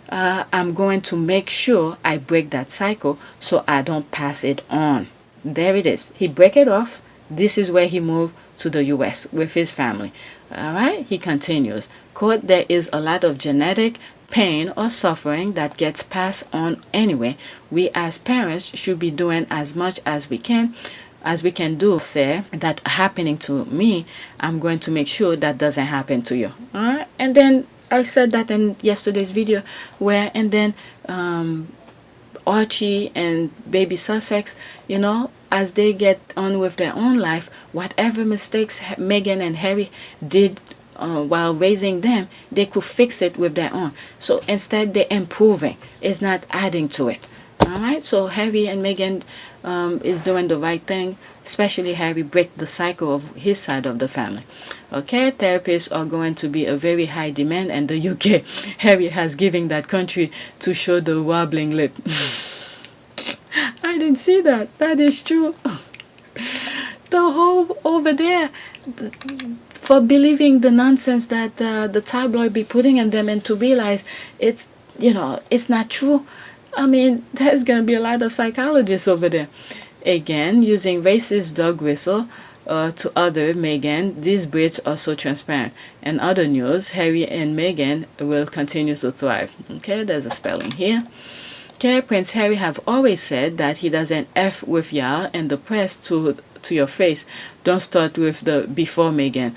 I'm going to make sure I break that cycle so I don't pass it on. There it is. He break it off. This is where he moved to the U.S. with his family. All right, he continues. Quote, there is a lot of genetic pain or suffering that gets passed on anyway. We as parents should be doing as much as we can do. Say that happening to me, I'm going to make sure that doesn't happen to you. All right, and then I said that in yesterday's video, where and then Archie and baby Sussex, you know, as they get on with their own life, whatever mistakes Meghan and Harry did while raising them, they could fix it with their own. So instead, they're improving. It's not adding to it. Alright, so Harry and Meghan is doing the right thing, especially Harry break the cycle of his side of the family. Okay, therapists are going to be a very high demand, and the UK, Harry has given that country to show the wobbling lip. I didn't see that. That is true. The whole over there for believing the nonsense that the tabloid be putting in them, and to realize it's, you know, it's not true. I mean, there's going to be a lot of psychologists over there. Again, using racist dog whistle to other Meghan, these Brits are so transparent. And other news, Harry and Meghan will continue to thrive. Okay, there's a spelling here. Okay, Prince Harry have always said that he doesn't F with y'all and the press to your face. Don't start with the before Meghan.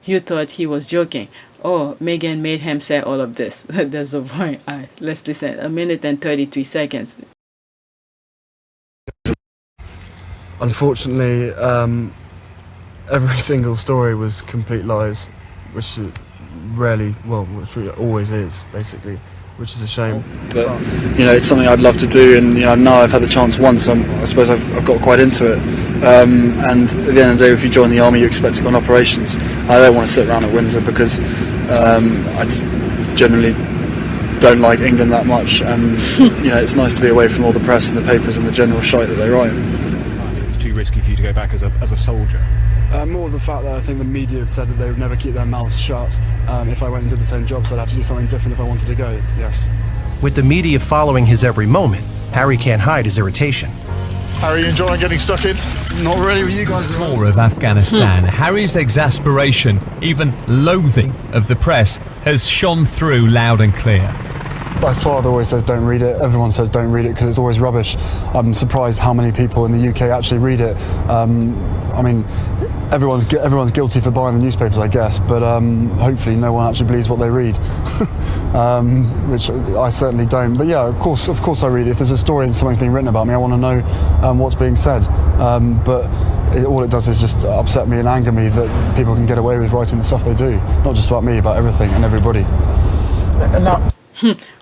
You thought he was joking. Oh, Meghan made him say all of this. There's a point. All right, let's listen. 1 minute and 33 seconds.
Unfortunately, every single story was complete lies, which it rarely, well, which it always is, basically, which is a shame. But, you know, it's something I'd love to do, and, you know, now I've had the chance once, I suppose I've got quite into it. And at the end of the day, if you join the army, you expect to go on operations. I don't want to sit around at Windsor because I just generally don't like England that much, and you know, it's nice to be away from all the press and the papers and the general shite that they write.
It was too risky for you to go back as a soldier.
More the fact that I think the media had said that they would never keep their mouths shut if I went and did the same job, so I'd have to do something different if I wanted to go, yes.
With the media following his every moment, Harry can't hide his irritation.
Harry, you enjoying getting stuck in?
Not really with you guys.
More of Afghanistan. Harry's exasperation, even loathing of the press, has shone through loud and clear.
My father always says don't read it. Everyone says don't read it because it's always rubbish. I'm surprised how many people in the UK actually read it. I mean, everyone's guilty for buying the newspapers, I guess, but hopefully no one actually believes what they read, which I certainly don't. But yeah, of course I read it. If there's a story and something's being written about me, I want to know what's being said. But all it does is just upset me and anger me that people can get away with writing the stuff they do. Not just about me, about everything and everybody.
And that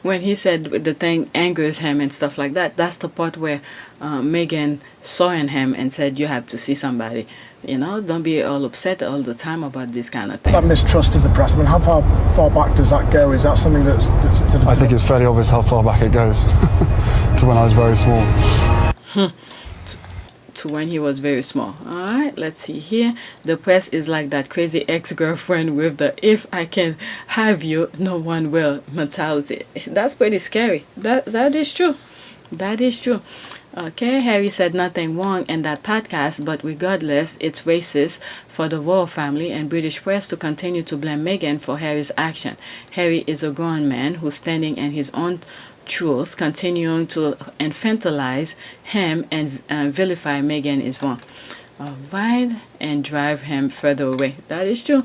When he said the thing angers him and stuff like that, that's the part where Meghan saw in him and said, you have to see somebody. You know, don't be all upset all the time about these kind of things.
that mistrust of the press, I mean, how far back does that go? Is that something that's
I think it's fairly obvious how far back it goes to when I was very small.
To when he was very small. Alright, let's see here. The press is like that crazy ex-girlfriend with the if I can have you, no one will mentality. That's pretty scary. That is true. That is true. Okay, Harry said nothing wrong in that podcast, but regardless, it's racist for the royal family and British press to continue to blame Meghan for Harry's action. Harry is a grown man who's standing in his own truth, continuing to infantilize him and vilify Meghan is wrong. Alright, and drive him further away. That is true.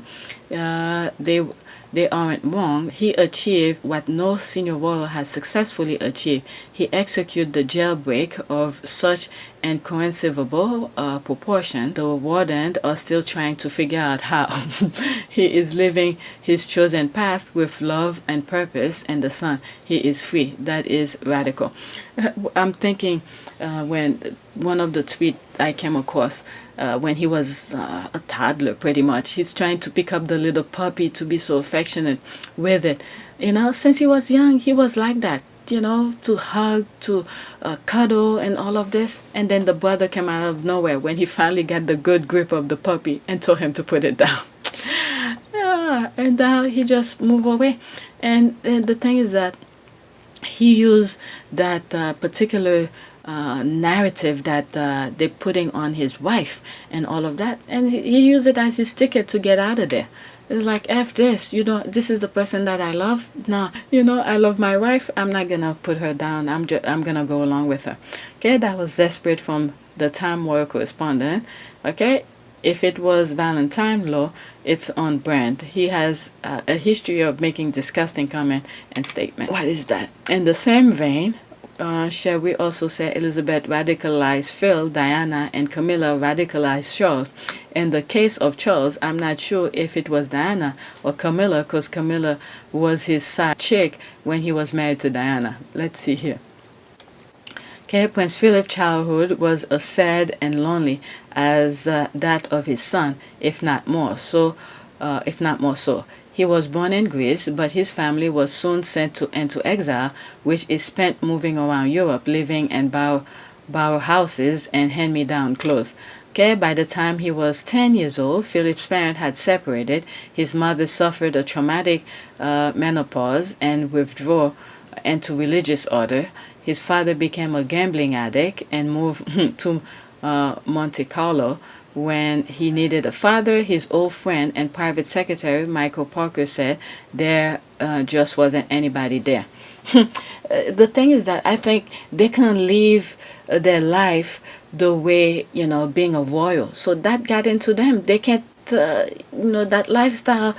They aren't wrong. He achieved what no senior royal has successfully achieved. He executed the jailbreak of such inconceivable proportion. The wardens are still trying to figure out how. He is living his chosen path with love and purpose in the sun. He is free. That is radical. I'm thinking when one of the tweets I came across, when he was a toddler, pretty much. He's trying to pick up the little puppy to be so affectionate with it. You know, since he was young, he was like that. You know, to hug, to cuddle and all of this. And then the brother came out of nowhere when he finally got the good grip of the puppy and told him to put it down. Yeah, and now he just moved away. And the thing is that he used that particular narrative that they're putting on his wife and all of that, and he used it as his ticket to get out of there. It's like, F this, you know, this is the person that I love. No, you know, I love my wife. I'm not gonna put her down. I'm gonna go along with her. Okay, that was desperate from the Time Warrior correspondent. Okay, if it was Valentine Law, it's on brand. He has a history of making disgusting comment and statement. What is that? In the same vein, shall we also say Elizabeth radicalized Phil, Diana, and Camilla radicalized Charles. In the case of Charles, I'm not sure if it was Diana or Camilla, because Camilla was his side chick when he was married to Diana. Let's see here. Okay, Prince Philip's childhood was as sad and lonely as that of his son, if not more so. He was born in Greece, but his family was soon sent into exile, which is spent moving around Europe, living in borrow houses and hand-me-down clothes. Okay, by the time he was 10 years old, Philip's parents had separated. His mother suffered a traumatic menopause and withdrew into religious order. His father became a gambling addict and moved to Monte Carlo. When he needed a father, his old friend and private secretary, Michael Parker, said there just wasn't anybody there. The thing is that I think they can live their life the way, being a royal. So that got into them. They can't, that lifestyle,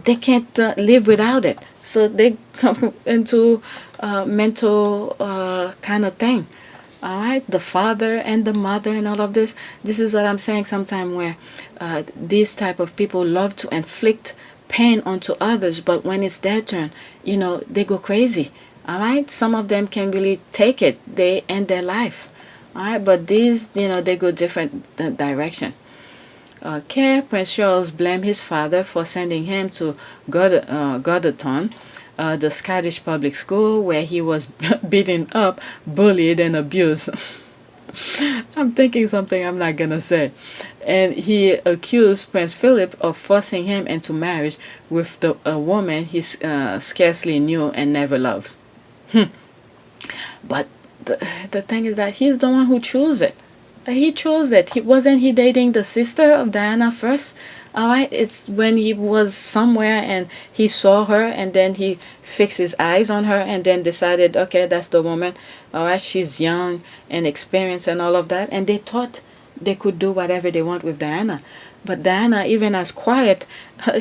they can't live without it. So they come into mental kind of thing. All right, the father and the mother and all of this. This is what I'm saying sometimes where these type of people love to inflict pain onto others, but when it's their turn, they go crazy. All right, some of them can really take it. They end their life. All right, but these, they go different direction. Okay, Prince Charles blamed his father for sending him to Gotherton, the Scottish public school, where he was beaten up, bullied, and abused. I'm thinking something I'm not gonna say. And he accused Prince Philip of forcing him into marriage with a woman he scarcely knew and never loved. But the thing is that he's the one who chose it. He chose it. Wasn't he dating the sister of Diana first? All right, it's when he was somewhere and he saw her and then he fixed his eyes on her and then decided, okay, that's the woman. All right, she's young and experienced and all of that. And they thought they could do whatever they want with Diana. But Diana, even as quiet,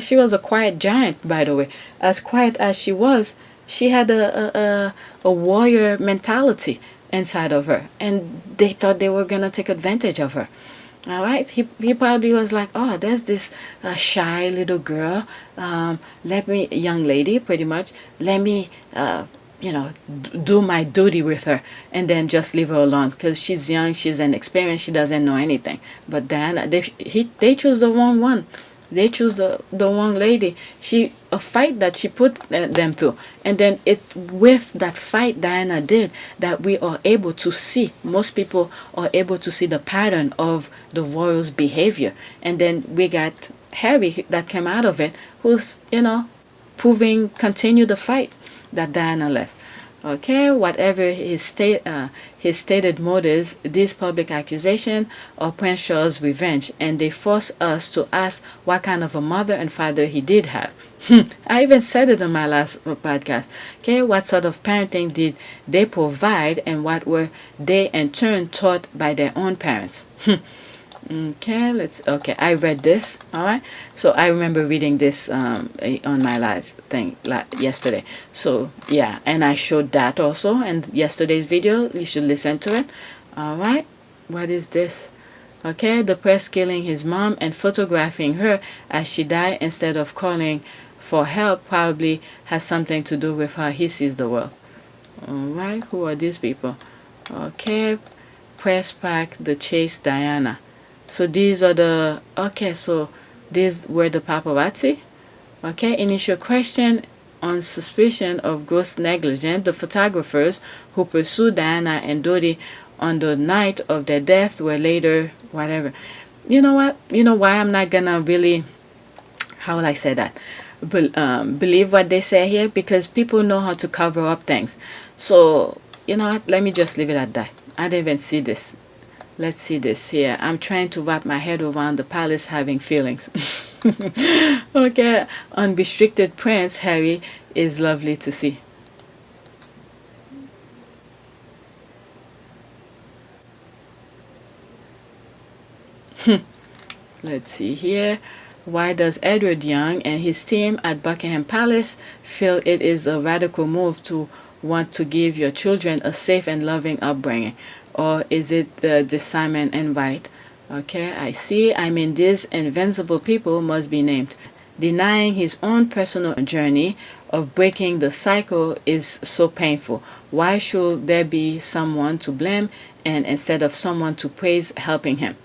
she was a quiet giant, by the way. As quiet as she was, she had a warrior mentality inside of her, and they thought they were gonna take advantage of her. All right, he probably was like, oh, there's this shy little girl, young lady, pretty much, let me do my duty with her and then just leave her alone because she's young, she's inexperienced, she doesn't know anything. But Diana, they chose the wrong one. They choose the wrong lady. A fight that she put them through. And then it's with that fight Diana did that we are able to see. Most people are able to see the pattern of the royal's behavior. And then we got Harry that came out of it, who's, continue the fight that Diana left. Okay, whatever his stated motives, these public accusations are Prince Charles' revenge, and they force us to ask what kind of a mother and father he did have. I even said it in my last podcast. Okay, what sort of parenting did they provide, and what were they in turn taught by their own parents? Okay, I read this. All right, so I remember reading this on my last thing yesterday. So yeah, and I showed that also in yesterday's video. You should listen to it. All right, what is this? Okay, the press killing his mom and photographing her as she died instead of calling for help probably has something to do with how he sees the world. All right, who are these people? Okay, press pack the chase Diana. So these were the paparazzi. Okay, initial question on suspicion of gross negligence. The photographers who pursued Diana and Dodi on the night of their death were later whatever. You know what? You know why I'm not gonna really, how will I say that? Believe what they say here, because people know how to cover up things. So you know what? Let me just leave it at that. I didn't even see this. Let's see this here. I'm trying to wrap my head around the palace having feelings. Okay, unrestricted Prince Harry is lovely to see. Let's see here. Why does Edward Young and his team at Buckingham Palace feel it is a radical move to want to give your children a safe and loving upbringing? Or is it the Simon and White? Okay, I see. I mean, these invincible people must be named. Denying his own personal journey of breaking the cycle is so painful. Why should there be someone to blame and instead of someone to praise helping him?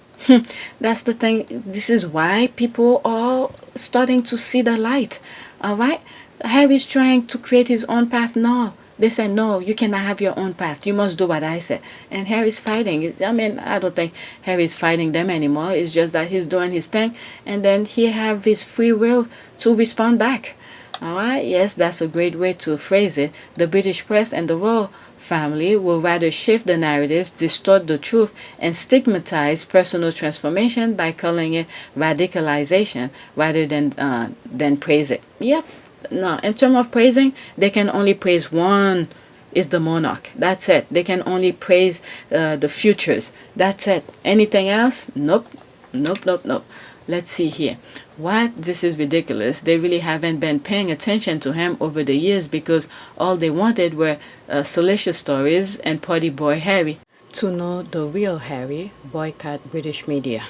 That's the thing. This is why people are starting to see the light. All right? Harry's trying to create his own path now. They said, no, you cannot have your own path. You must do what I said. And Harry's fighting. I mean, I don't think Harry's fighting them anymore. It's just that he's doing his thing. And then he have his free will to respond back. All right? Yes, that's a great way to phrase it. The British press and the royal family will rather shift the narrative, distort the truth, and stigmatize personal transformation by calling it radicalization rather than praise it. Yep. No, in terms of praising, they can only praise one is the monarch. That's it. They can only praise the futures. That's it. Anything else? Nope. Nope, nope, nope. Let's see here. What? This is ridiculous. They really haven't been paying attention to him over the years because all they wanted were salacious stories and party boy Harry. To know the real Harry, boycott British media.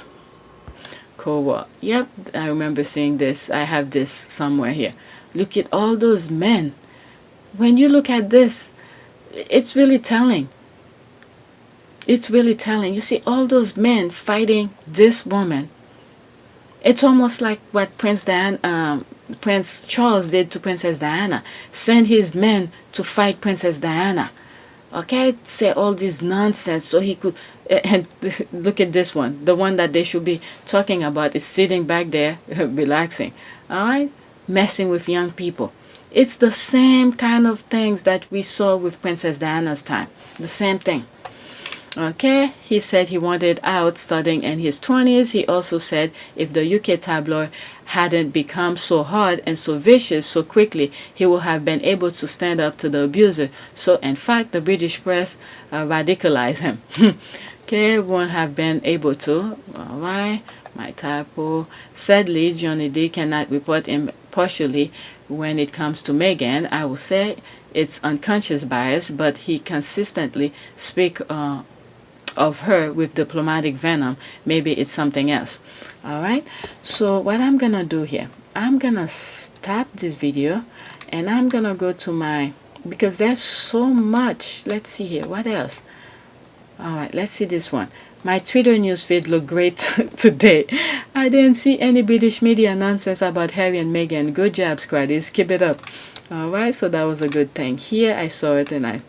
Cool. Yep, I remember seeing this. I have this somewhere here. Look at all those men. When you look at this, it's really telling. It's really telling. You see all those men fighting this woman. It's almost like what Prince Charles did to Princess Diana. Send his men to fight Princess Diana. Okay, say all this nonsense so he could. And look at this one. The one that they should be talking about is sitting back there, relaxing. All right, messing with young people. It's the same kind of things that we saw with Princess Diana's time. The same thing. Okay, he said he wanted out starting in his 20s. He also said if the UK tabloid hadn't become so hard and so vicious so quickly, he would have been able to stand up to the abuser. So, in fact, the British press radicalized him. Okay, won't have been able to. All right, my typo. Sadly, Johnny D cannot report impartially when it comes to Meghan. I will say it's unconscious bias, but he consistently speaks of her with diplomatic venom. Maybe it's something else. All right, so what I'm gonna do here, I'm gonna stop this video and I'm gonna go to my, because there's so much. Let's see here, what else? All right, let's see this one. My Twitter newsfeed looked great today. I didn't see any British media nonsense about Harry and Meghan. Good job, Squaddies. Keep it up. All right, so that was a good thing. Here I saw it and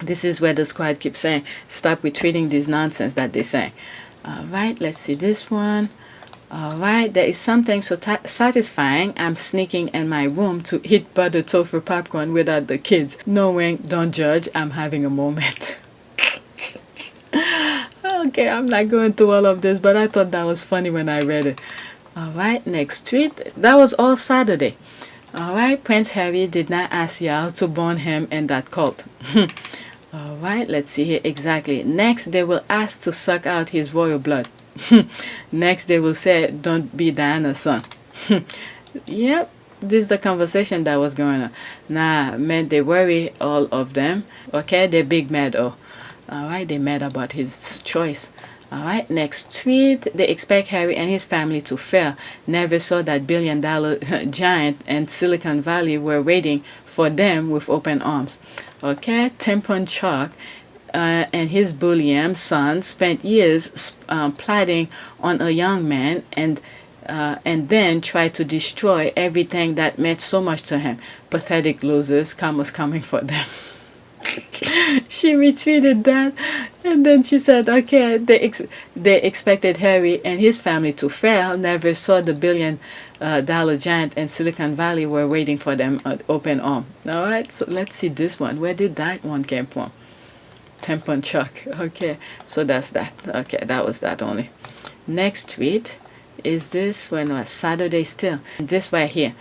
this is where the squad keeps saying, stop retweeting this nonsense that they say. All right, let's see this one. All right, there is something so satisfying. I'm sneaking in my room to eat butter tofu popcorn without the kids. Knowing, don't judge, I'm having a moment. Okay, I'm not going through all of this, but I thought that was funny when I read it. All right, next tweet. That was all Saturday. All right, Prince Harry did not ask y'all to burn him in that cult. All right, let's see here exactly. Next, they will ask to suck out his royal blood. Next, they will say, don't be Diana's son. Yep, this is the conversation that was going on. Nah, man, they worry, all of them. Okay, they're big mad. Oh, all right, they mad about his choice. All right, next tweet. They expect Harry and his family to fail. Never saw that billion-dollar giant and Silicon Valley were waiting for them with open arms. Okay, Tempon Chalk and his bullion son spent years plotting on a young man and then tried to destroy everything that meant so much to him. Pathetic losers, karma's coming for them. She retweeted that and then she said, okay, they expected Harry and his family to fail, never saw the billion-dollar giant and Silicon Valley were waiting for them at open arm. All right, so let's see this one. Where did that one came from? Tempon Chuck. Okay, so that's that. Okay, that was that only. Next tweet is this one was Saturday still. This right here.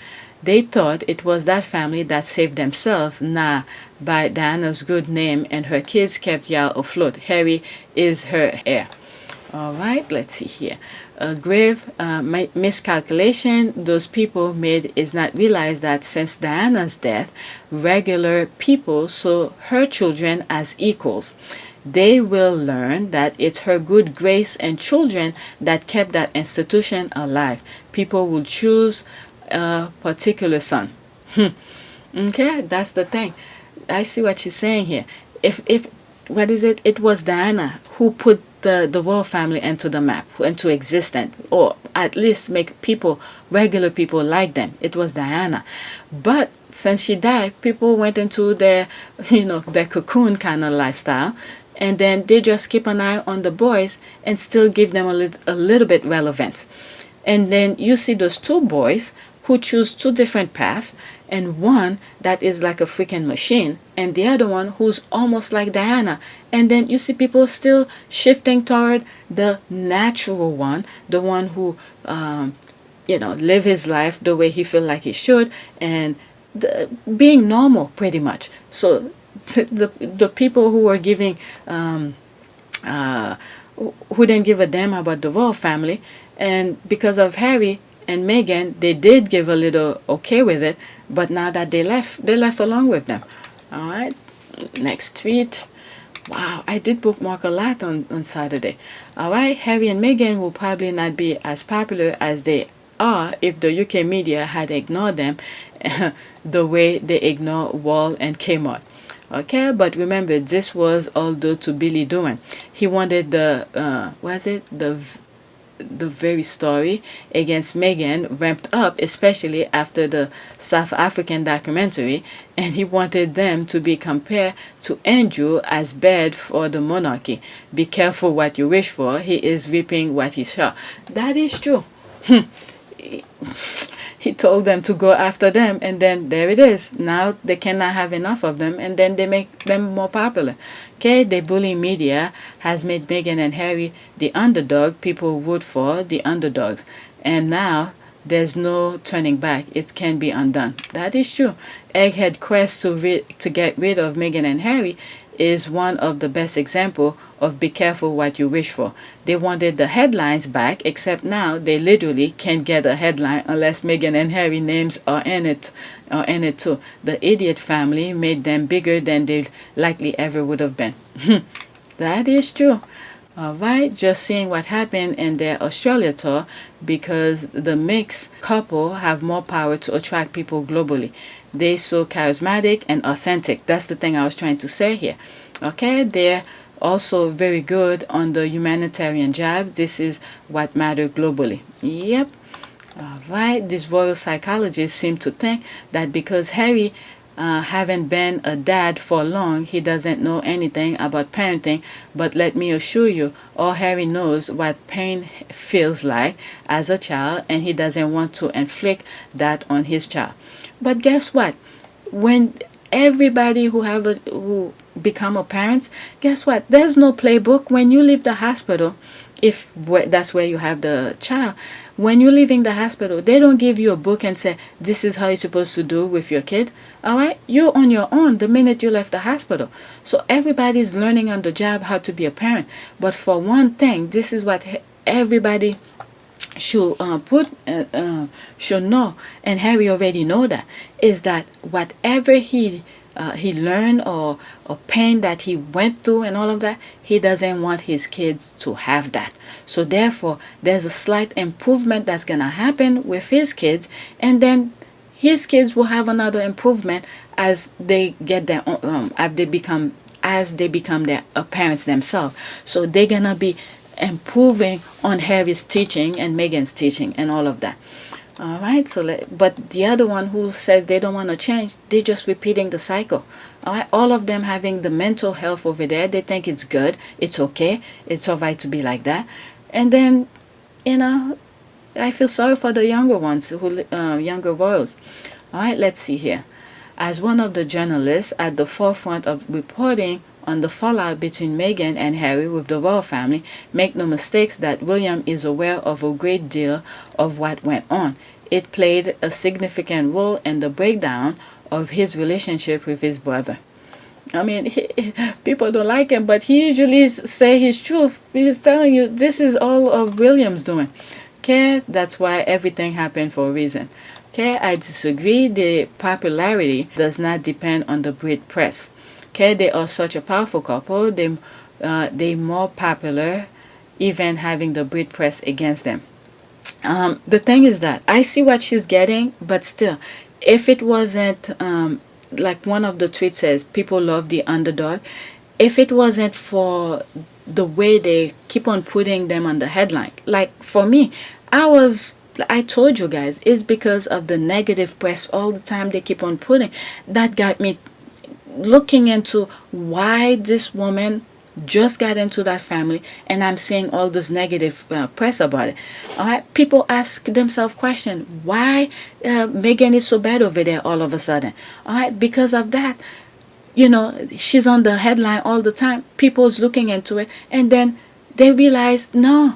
They thought it was that family that saved themselves. Nah, by Diana's good name and her kids kept y'all afloat. Harry is her heir. All right, let's see here. A grave miscalculation those people made is not realize that since Diana's death, regular people saw her children as equals. They will learn that it's her good grace and children that kept that institution alive. People will choose a particular son. Okay, that's the thing. I see what she's saying here. If what is it? It was Diana who put the royal family into the map, into existence, or at least make people, regular people, like them. It was Diana. But since she died, people went into their, their cocoon kind of lifestyle, and then they just keep an eye on the boys and still give them a little bit relevance. And then you see those two boys who choose two different paths, and one that is like a freaking machine, and the other one who's almost like Diana. And then you see people still shifting toward the natural one, the one who, live his life the way he feel like he should, and being normal pretty much. So the people who are giving, who didn't give a damn about the royal family, and because of Harry and Meghan, they did give a little okay with it, but now that they left along with them. All right, next tweet. Wow, I did bookmark a lot on Saturday. All right, Harry and Meghan will probably not be as popular as they are if the UK media had ignored them the way they ignore Wall and Kmart. Okay, but remember, this was all due to Billy doing. He wanted the very story against Meghan ramped up, especially after the South African documentary, and he wanted them to be compared to Andrew as bad for the monarchy. Be careful what you wish for. He is reaping what he sows. That is true. He told them to go after them, and then there it is. Now they cannot have enough of them, and then they make them more popular. Okay, the bullying media has made Meghan and Harry the underdog. People root for the underdogs, and now there's no turning back. It can be undone. That is true. Egghead quest to get rid of Meghan and Harry is one of the best example of be careful what you wish for. They wanted the headlines back, except now they literally can't get a headline unless Meghan and Harry names are in it too. The idiot family made them bigger than they likely ever would have been. That is true. Alright, just seeing what happened in their Australia tour, because the mixed couple have more power to attract people globally. They're so charismatic and authentic. That's the thing I was trying to say here. Okay, they're also very good on the humanitarian job. This is what matters globally. Yep. Alright, these royal psychologists seem to think that because Harry haven't been a dad for long, he doesn't know anything about parenting. But let me assure you, all Harry knows what pain feels like as a child, and he doesn't want to inflict that on his child. But guess what? When everybody who become a parent, guess what? There's no playbook. When you leave the hospital, if that's where you have the child, when you're leaving the hospital, they don't give you a book and say, this is how you're supposed to do with your kid. All right? You're on your own the minute you left the hospital. So everybody's learning on the job how to be a parent. But for one thing, this is what everybody should should know, and Harry already know that, is that whatever he learned or pain that he went through and all of that, he doesn't want his kids to have that. So therefore, there's a slight improvement that's gonna happen with his kids, and then his kids will have another improvement as they get their own, as they become their parents themselves. So they're gonna be improving on Harry's teaching and Meghan's teaching and all of that. All right, but the other one who says they don't want to change, they're just repeating the cycle. All right, all of them having the mental health over there, they think it's good, it's okay, it's all right to be like that. And then, I feel sorry for the younger ones, younger royals. All right, let's see here. As one of the journalists at the forefront of reporting on the fallout between Meghan and Harry with the royal family, make no mistakes that William is aware of a great deal of what went on. It played a significant role in the breakdown of his relationship with his brother. I mean, people don't like him, but he usually say his truth. He's telling you this is all of William's doing. Okay, that's why everything happened for a reason. Okay, I disagree. The popularity does not depend on the Brit press. Okay, they are such a powerful couple. They more popular, even having the Brit press against them. The thing is that I see what she's getting, but still, if it wasn't, like one of the tweets says, people love the underdog. If it wasn't for the way they keep on putting them on the headline, like for me, I told you guys, it's because of the negative press all the time they keep on putting that got me looking into why this woman just got into that family, and I'm seeing all this negative press about it. All right, people ask themselves question, why Meghan is so bad over there all of a sudden. All right, because of that, she's on the headline all the time. People's looking into it, and then they realize, no,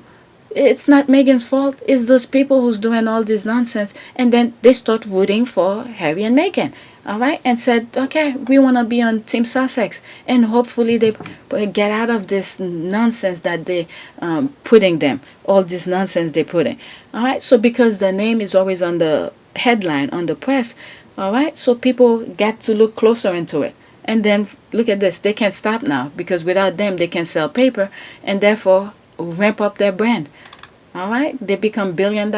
it's not Meghan's fault. It's those people who's doing all this nonsense. And then they start rooting for Harry and Meghan. All right. And said, okay, we want to be on Team Sussex. And hopefully they get out of this nonsense that they putting them. All this nonsense they putting. All right. So because the name is always on the headline, on the press. All right. So people get to look closer into it. And then look at this. They can't stop now because without them, they can sell paper. And therefore ramp up their brand. All right, they become $1 billion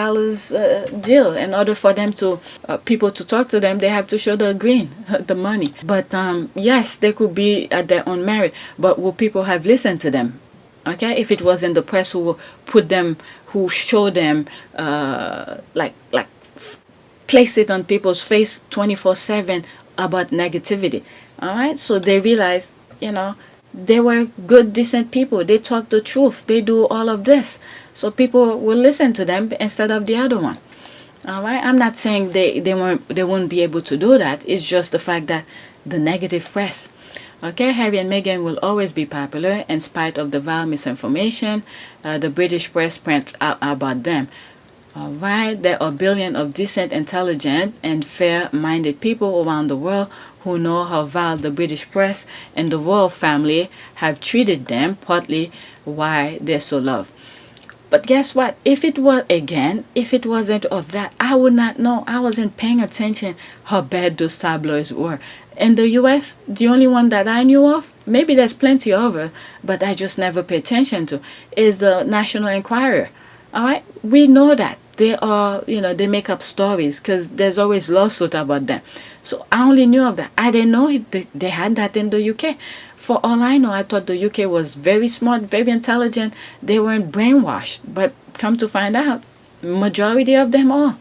deal. In order for them to people to talk to them, they have to show the green, the money. But yes, they could be at their own merit. But will people have listened to them? Okay, if it wasn't the press who put them, who show them, like place it on people's face 24/7 about negativity. All right, so they realize, they were good, decent people. They talk the truth. They do all of this. So people will listen to them instead of the other one. All right. I'm not saying they won't be able to do that. It's just the fact that the negative press. Okay, Harry and Meghan will always be popular in spite of the vile misinformation the British press print out about them. All right, there are billions of decent, intelligent, and fair-minded people around the world who know how vile the British press and the royal family have treated them, partly why they're so loved. But guess what? If it wasn't of that, I would not know. I wasn't paying attention how bad those tabloids were. In the U.S., the only one that I knew of, maybe there's plenty of it, but I just never pay attention to, is the National Enquirer. All right, we know that they are, they make up stories because there's always lawsuit about them. So I only knew of that. I didn't know they had that in the UK. For all I know, I thought the UK was very smart, very intelligent. They weren't brainwashed, but come to find out, majority of them are.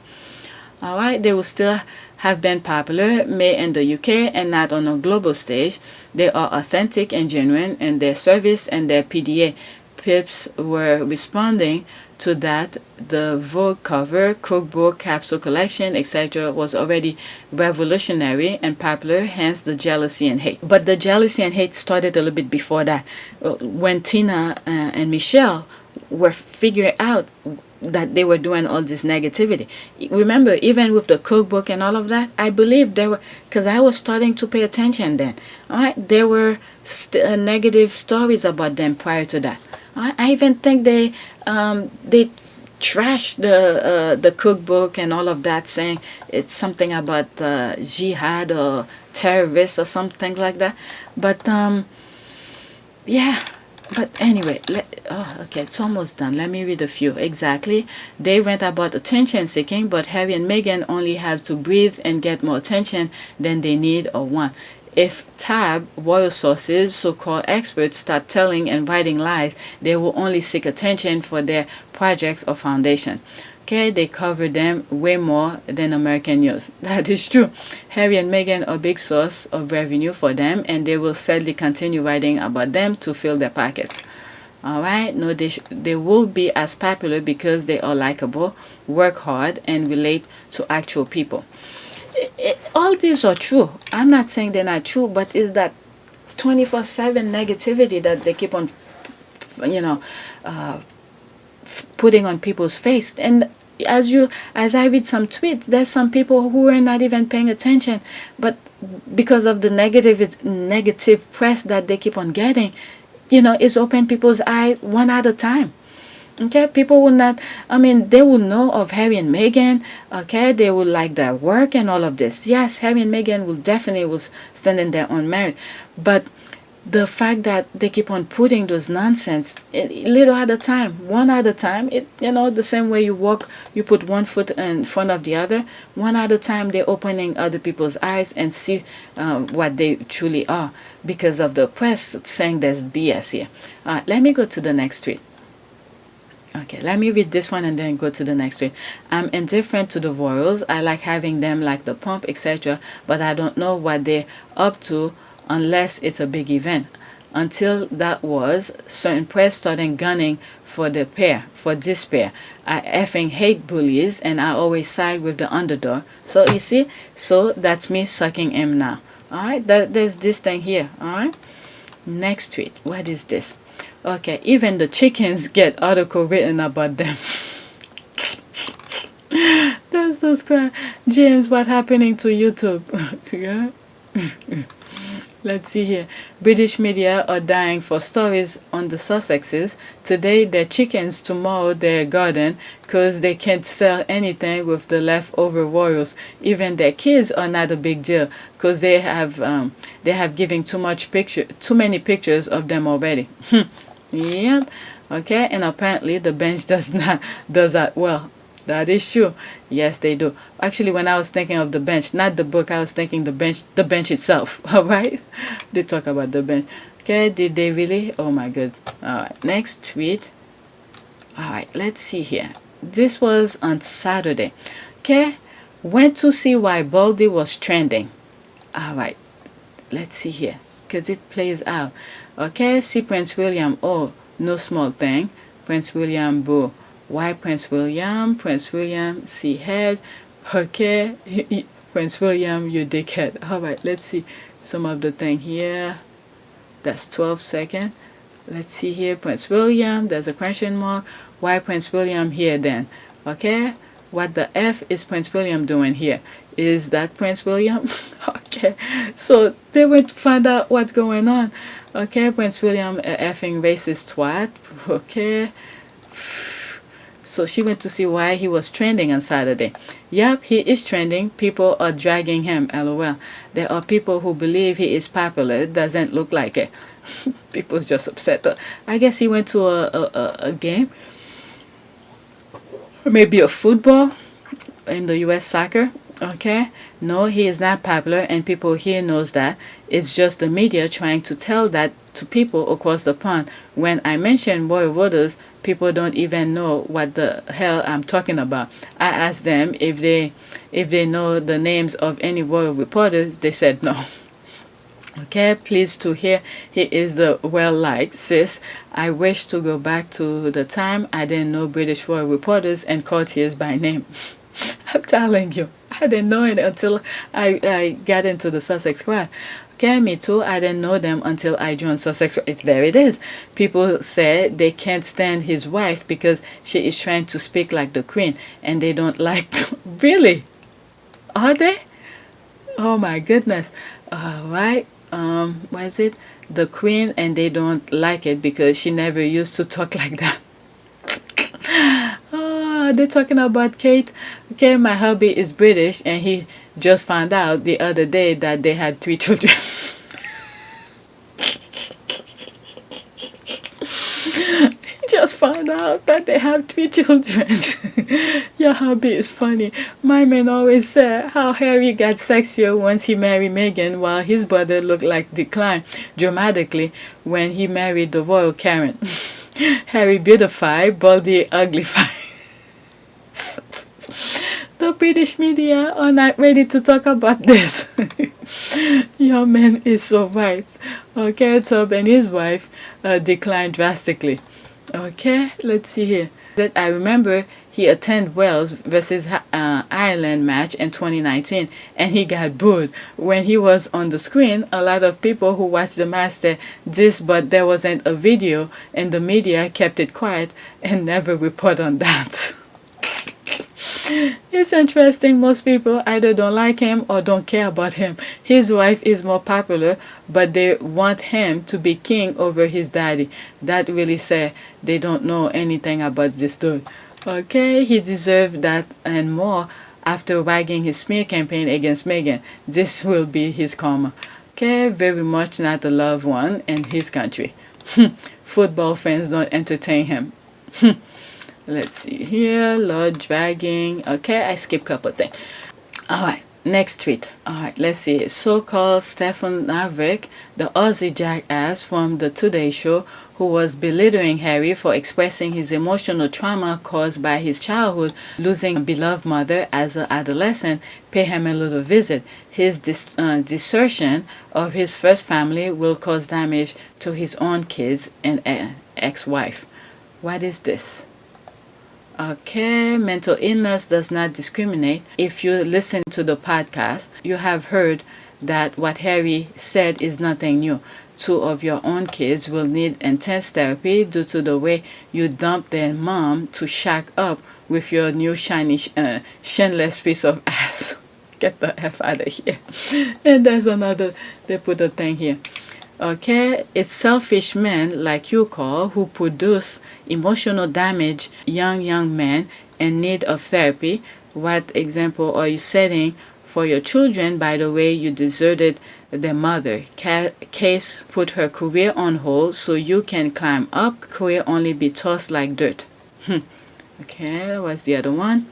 All right, they will still have been popular, made in the UK and not on a global stage. They are authentic and genuine in their service and their PDA. Pips were responding to that. The Vogue cover, cookbook, capsule collection, etc. was already revolutionary and popular, hence the jealousy and hate. But the jealousy and hate started a little bit before that, when Tina and Michelle were figuring out that they were doing all this negativity. Remember, even with the cookbook and all of that, I believe there were, because I was starting to pay attention then. All right, there were negative stories about them prior to that. I even think they trashed the cookbook and all of that, saying it's something about jihad or terrorists or something like that. But yeah. But anyway, okay, it's almost done. Let me read a few. Exactly. They went about attention seeking, but Harry and Meghan only have to breathe and get more attention than they need or want. If TAB, royal sources, so-called experts, start telling and writing lies, they will only seek attention for their projects or foundation. Okay, they cover them way more than American news. That is true. Harry and Meghan are a big source of revenue for them, and they will sadly continue writing about them to fill their pockets. All right, no, they will be as popular because they are likable, work hard, and relate to actual people. All these are true. I'm not saying they're not true, but it's that 24/7 negativity that they keep on, putting on people's face. And as I read some tweets, there's some people who are not even paying attention, but because of the negative press that they keep on getting, it's open people's eyes one at a time. Okay, people will not, they will know of Harry and Meghan. Okay, they will like their work and all of this. Yes, Harry and Meghan will definitely stand in their own merit, but the fact that they keep on putting those nonsense little at a time, one at a time, the same way you walk, you put one foot in front of the other, one at a time. They're opening other people's eyes and see what they truly are, because of the press saying there's BS here. All right, let me go to the next tweet. Okay, let me read this one and then go to the next one. I'm indifferent to the royals. I like having them like the pump, etc. But I don't know what they're up to unless it's a big event. Until that was, certain press started gunning for the pair, for this pair. I effing hate bullies and I always side with the underdog. So you see, so that's me sucking him now. Alright, there's this thing here. Alright, next tweet. What is this? Okay, even the chickens get article written about them. That's those cry. James, what happening to YouTube? Yeah. Let's see here. British media are dying for stories on the Sussexes. Today they're chickens, tomorrow they're garden, because they can't sell anything with the leftover royals. Even their kids are not a big deal, because they have given too many pictures of them already. Yep. Okay, and apparently the bench does that well. That is true. Yes, they do. Actually, when I was thinking of the bench, not the book, I was thinking the bench itself. All right, they talk about the bench. Okay, did they really? Oh my god. All right, next tweet. All right, let's see here. This was on Saturday. Okay, went to see why Baldy was trending. All right, let's see here, because it plays out. Okay, see Prince William. Oh, no small thing. Prince William, boo. Why Prince William? Prince William, see head. Okay, Prince William, you dickhead. All right, let's see some of the thing here. That's 12 seconds. Let's see here, Prince William. There's a question mark. Why Prince William here then? Okay, what the F is Prince William doing here? Is that Prince William? Okay, so they went to find out what's going on. Okay, Prince William, effing racist twat. Okay. So she went to see why he was trending on Saturday. Yep, he is trending. People are dragging him, lol. There are people who believe he is popular. It doesn't look like it. People's just upset. I guess he went to a game. Maybe a football in the US soccer. Okay, no, he is not popular, and people here knows that. It's just the media trying to tell that to people across the pond. When I mention royal voters, people don't even know what the hell I'm talking about. I asked them if they know the names of any royal reporters. They said no. Okay, pleased to hear he is the well-liked sis. I wish to go back to the time I didn't know British royal reporters and courtiers by name. I'm telling you, I didn't know it until I got into the Sussex crowd. Okay, me too. I didn't know them until I joined Sussex. There it is. People say they can't stand his wife because she is trying to speak like the queen, and they don't like. Really? Are they? Oh my goodness. All right. What is it? The queen, and they don't like it because she never used to talk like that. Oh, they're talking about Kate. Okay, my hubby is British, and he just found out the other day that they had 3 children. Just found out that they have 3 children. Your hubby is funny. My man always said how Harry got sexier once he married Meghan, while his brother looked like declined dramatically when he married the royal Karen. Harry beautified, Baldy uglified. The British media are not ready to talk about this. Your man is so right. Okay, Tob and his wife declined drastically. Okay, let's see here. That I remember he attended Wales versus Ireland match in 2019, and he got booed. When he was on the screen, a lot of people who watched the match said this, but there wasn't a video, and the media kept it quiet and never report on that. It's interesting, most people either don't like him or don't care about him. His wife is more popular, but they want him to be king over his daddy. That really say they don't know anything about this dude. Okay, he deserved that and more after wagging his smear campaign against Meghan. This will be his karma. Okay, very much not a loved one in his country. Football fans don't entertain him. Let's see here. Lord dragging. Okay, I skipped a couple things. Alright, next tweet. Alright, let's see. So-called Stefan Narvik, the Aussie jackass from the Today Show, who was belittling Harry for expressing his emotional trauma caused by his childhood, losing a beloved mother as an adolescent, pay him a little visit. His desertion of his first family will cause damage to his own kids and ex-wife. What is this? Okay, mental illness does not discriminate. If you listen to the podcast, you have heard that what Harry said is nothing new. 2 of your own kids will need intense therapy due to the way you dump their mom to shack up with your new shiny, shinless piece of ass. Get the F out of here. And there's another, they put a thing here. Okay, it's selfish men like you, Carl, who produce emotional damage, young men in need of therapy. What example are you setting for your children by the way you deserted their mother? Case put her career on hold so you can climb up. Career only be tossed like dirt. Okay, what's the other one?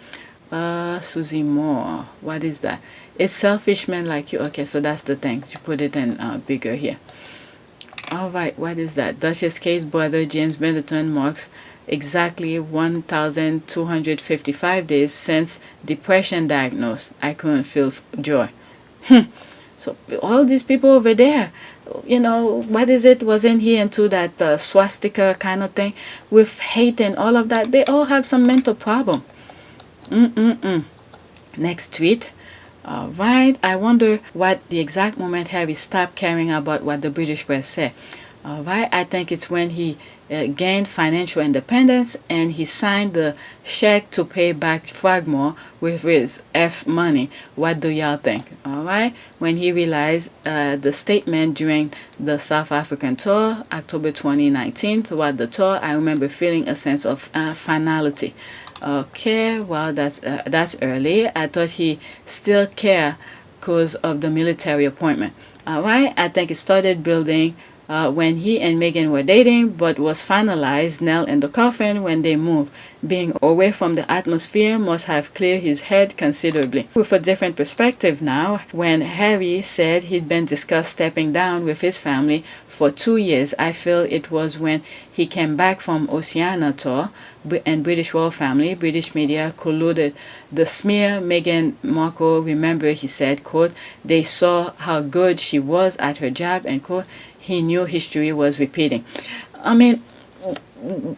Susie Moore. What is that? It's selfish men like you. Okay, so that's the thing. You put it in bigger here. Alright, what is that? Duchess K's brother James Middleton marks exactly 1,255 days since depression diagnosed. I couldn't feel joy. So all these people over there, you know, what is it? Wasn't he into that swastika kind of thing with hate and all of that? They all have some mental problem. Next tweet. Alright, I wonder what the exact moment Harry stopped caring about what the British press said. Alright, I think it's when he gained financial independence and he signed the check to pay back Frogmore with his F money. What do y'all think? Alright, when he realized the statement during the South African tour, October 2019, throughout the tour, I remember feeling a sense of finality. Okay, well, that's early. I thought he still cared because of the military appointment. Alright, I think it started building when he and Meghan were dating, but was finalized, nailed in the coffin when they moved. Being away from the atmosphere must have cleared his head considerably. With a different perspective now, when Harry said he'd been discussed stepping down with his family for 2 years, I feel it was when he came back from Oceania tour and British royal family, British media colluded the smear. Meghan Markle, remember he said, quote, they saw how good she was at her job, and quote, he knew history was repeating. I mean,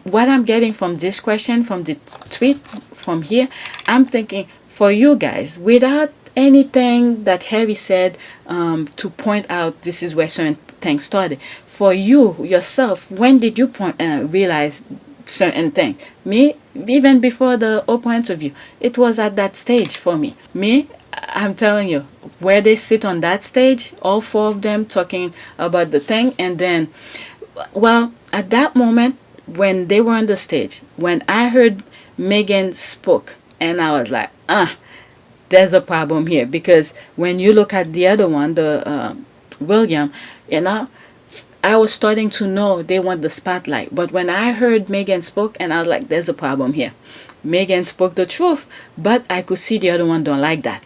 what I'm getting from this question, from the tweet, from here, I'm thinking for you guys, without anything that Harry said to point out this is where certain things started. For you, yourself, when did you realize certain things? Me, even before the Oprah interview, it was at that stage for me. I'm telling you, where they sit on that stage, all 4 of them talking about the thing, and then, well, at that moment, when they were on the stage, when I heard Meghan spoke, and I was like, there's a problem here, because when you look at the other one, the William, you know, I was starting to know they want the spotlight. But when I heard Meghan spoke, and I was like, there's a problem here. Meghan spoke the truth, but I could see the other one don't like that.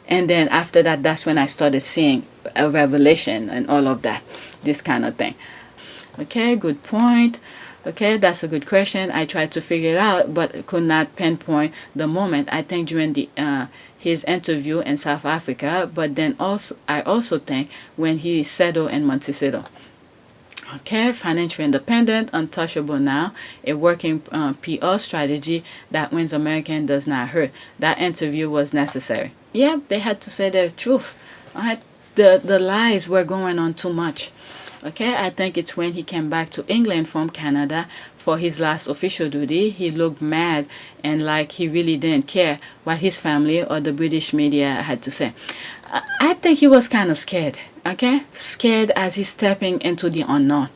And then after that, that's when I started seeing a revelation and all of that, this kind of thing. Okay, good point. Okay, that's a good question. I tried to figure it out, but could not pinpoint the moment. I think during the his interview in South Africa, but then also I also think when he settled in Montecito. Okay, financial independent, untouchable now, a working PR strategy that wins American does not hurt. That interview was necessary. Yeah, they had to say the truth. Alright, the lies were going on too much. Okay, I think it's when he came back to England from Canada for his last official duty. He looked mad and like he really didn't care what his family or the British media had to say. I think he was kind of scared. Okay, scared as he's stepping into the unknown.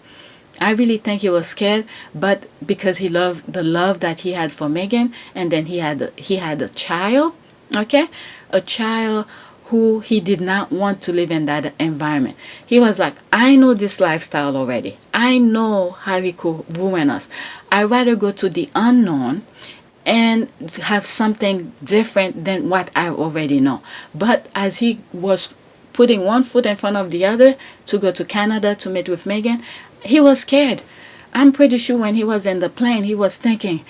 I really think he was scared, but because he loved the love that he had for Meghan, and then he had a child. Okay, a child who he did not want to live in that environment. He was like, I know this lifestyle already. I know how it could ruin us. I'd rather go to the unknown and have something different than what I already know. But as he was putting one foot in front of the other to go to Canada to meet with Meghan, he was scared. I'm pretty sure when he was in the plane, he was thinking,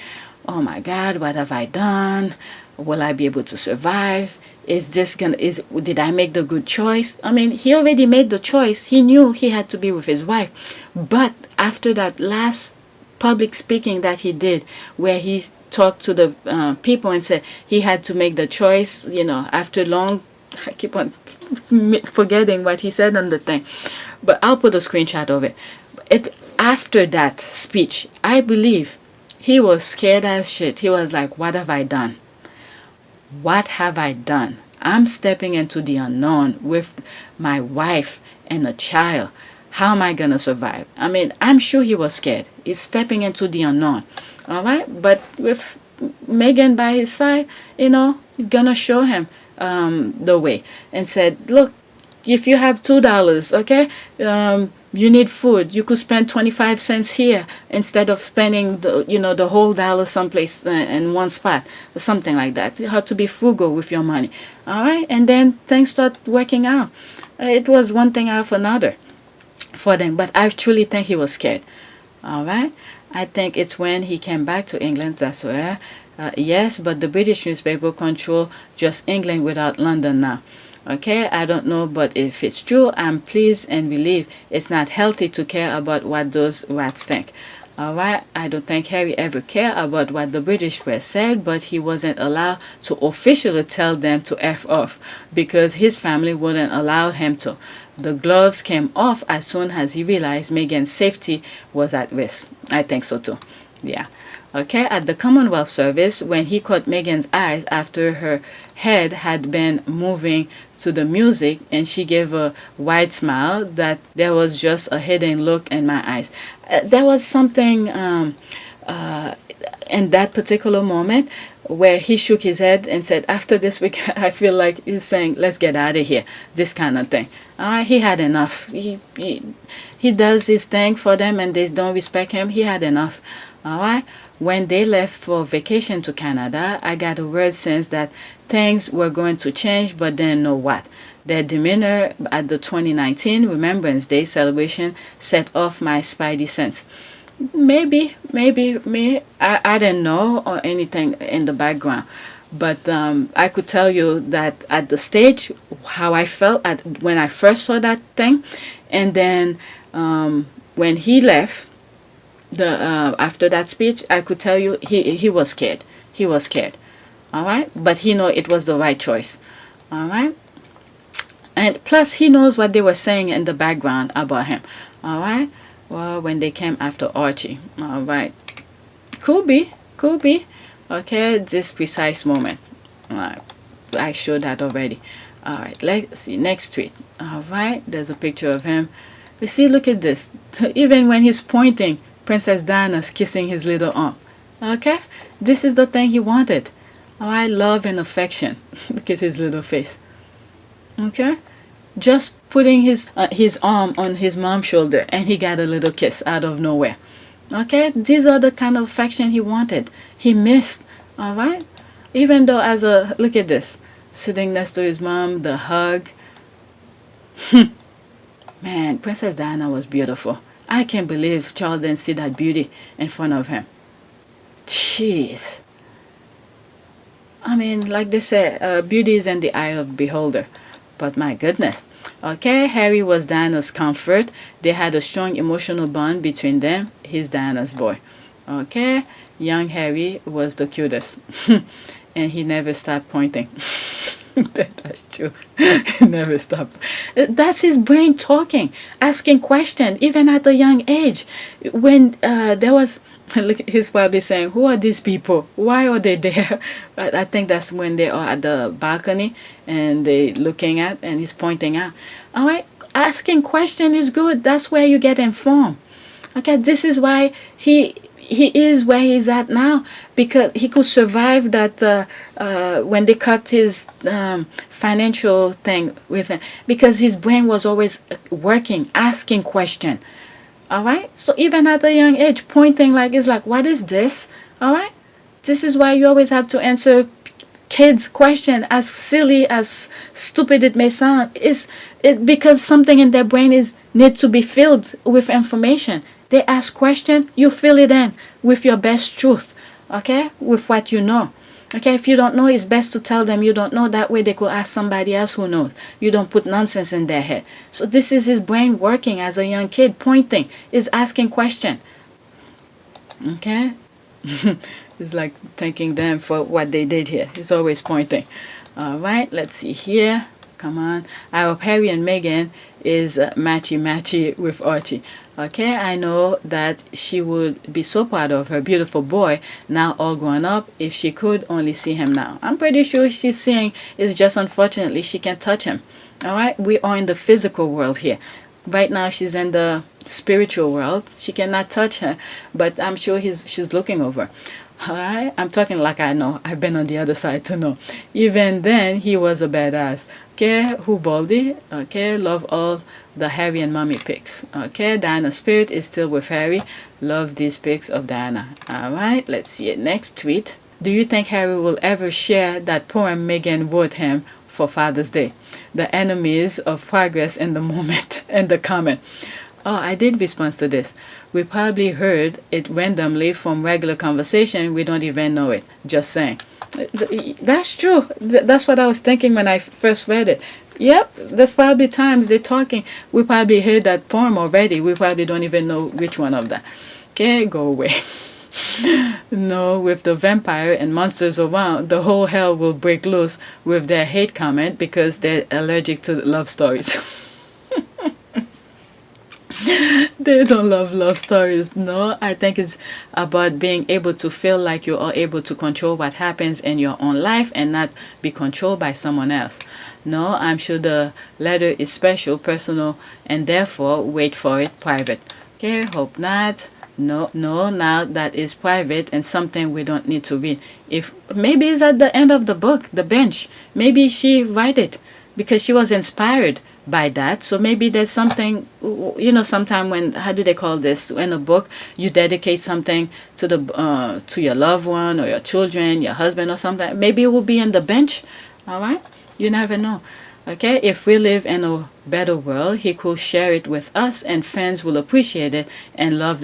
oh my God, what have I done? Will I be able to survive? Did I make the good choice? I mean, he already made the choice. He knew he had to be with his wife. But after that last public speaking that he did, where he talked to the people and said he had to make the choice, after long, I keep on forgetting what he said on the thing, but I'll put a screenshot of it. After that speech, I believe he was scared as shit. He was like, what have I done? What have I done? I'm stepping into the unknown with my wife and a child. How am I going to survive? I mean, I'm sure he was scared. He's stepping into the unknown. All right? But with Meghan by his side, he's going to show him the way and said, look, if you have $2, okay, you need food, you could spend 25 cents here instead of spending the whole dollar someplace in one spot or something like that. You have to be frugal with your money. All right? And then things start working out. It was one thing after another for them, but I truly think he was scared. All right? I think it's when he came back to England, that's where, yes, but the British newspaper control just England without London now. Okay, I don't know, but if it's true, I'm pleased and relieved. It's not healthy to care about what those rats think. All right, I don't think Harry ever cared about what the British press said, but he wasn't allowed to officially tell them to F off because his family wouldn't allow him to. The gloves came off as soon as he realized Meghan's safety was at risk. I think so too. Yeah. Okay, at the Commonwealth Service, when he caught Meghan's eyes after her head had been moving to the music and she gave a wide smile, that there was just a hidden look in my eyes. There was something in that particular moment where he shook his head and said, after this week, I feel like he's saying, let's get out of here, this kind of thing. He had enough. He does his thing for them and they don't respect him. He had enough. All right. When they left for vacation to Canada, I got a weird sense that things were going to change, but then know what? Their demeanor at the 2019 Remembrance Day celebration set off my spidey sense. Maybe me. I didn't know or anything in the background. But I could tell you that at the stage, how I felt when I first saw that thing. And then when he left, after that speech, I could tell you he was scared. He was scared. All right, but he know it was the right choice. All right, and plus he knows what they were saying in the background about him. All right, well, when they came after Archie. All right, could be. Okay, this precise moment. All right, I showed that already. All right, let's see next tweet. All right, there's a picture of him. You see, look at this. Even when he's pointing, Princess Diana's kissing his little arm. Okay? This is the thing he wanted. Oh, I love and affection. Look at his little face. Okay? Just putting his arm on his mom's shoulder and he got a little kiss out of nowhere. Okay? These are the kind of affection he wanted. He missed. All right? Even though look at this. Sitting next to his mom, the hug. Man, Princess Diana was beautiful. I can't believe Charles didn't see that beauty in front of him. Jeez. I mean, like they say, beauty is in the eye of the beholder. But my goodness. Okay, Harry was Diana's comfort. They had a strong emotional bond between them. He's Diana's boy. Okay, young Harry was the cutest. And he never stopped pointing. That's true. Never stop. That's his brain talking, asking questions, even at a young age. When there was, he's probably saying, who are these people? Why are they there? I think that's when they are at the balcony and they looking at and he's pointing out. All right, asking question is good. That's where you get informed. Okay, this is why he is where he's at now because he could survive that when they cut his financial thing with him, because his brain was always working, asking question. All right. So even at a young age, pointing like, it's like, what is this? All right. This is why you always have to answer kids' question, as silly, as stupid it may sound. Is it because something in their brain is need to be filled with information? They ask question, you fill it in with your best truth, okay, with what you know. Okay, if you don't know, it's best to tell them you don't know. That way they could ask somebody else who knows. You don't put nonsense in their head. So this is his brain working as a young kid, pointing, is asking question. Okay. It's like thanking them for what they did here. He's always pointing. All right, let's see here. Come on. I hope Harry and Meghan is matchy with Archie. Okay, I know that she would be so proud of her beautiful boy, now all grown up, if she could only see him now. I'm pretty sure she's seeing, it's just unfortunately she can't touch him. All right, we are in the physical world here. Right now she's in the spiritual world. She cannot touch her, but I'm sure she's looking over. Alright, I'm talking like I know. I've been on the other side to know. Even then, he was a badass. Okay, who Baldy? Okay, love all the Harry and Mommy pics. Okay, Diana's spirit is still with Harry. Love these pics of Diana. Alright, let's see it. Next tweet. Do you think Harry will ever share that poem Meghan wrote him for Father's Day? The enemies of progress in the moment. And the comment. Oh, I did respond to this. We probably heard it randomly from regular conversation. We don't even know it. Just saying. That's true. That's what I was thinking when I first read it. Yep, there's probably times they're talking. We probably heard that poem already. We probably don't even know which one of them. Okay, go away. No, with the vampire and monsters around, the whole hell will break loose with their hate comment because they're allergic to love stories. They don't love love stories. No, I think it's about being able to feel like you are able to control what happens in your own life and not be controlled by someone else. No, I'm sure the letter is special, personal, and therefore wait for it private. Okay, hope not. No, now that is private and something we don't need to read. If maybe it's at the end of the book, the bench. Maybe she write it because she was inspired by that. So maybe there's something, you know, sometime when, how do they call this, in a book you dedicate something to the to your loved one or your children, your husband or something. Maybe it will be in the bench. All right, you never know. Okay, if we live in a better world, he could share it with us and fans will appreciate it and love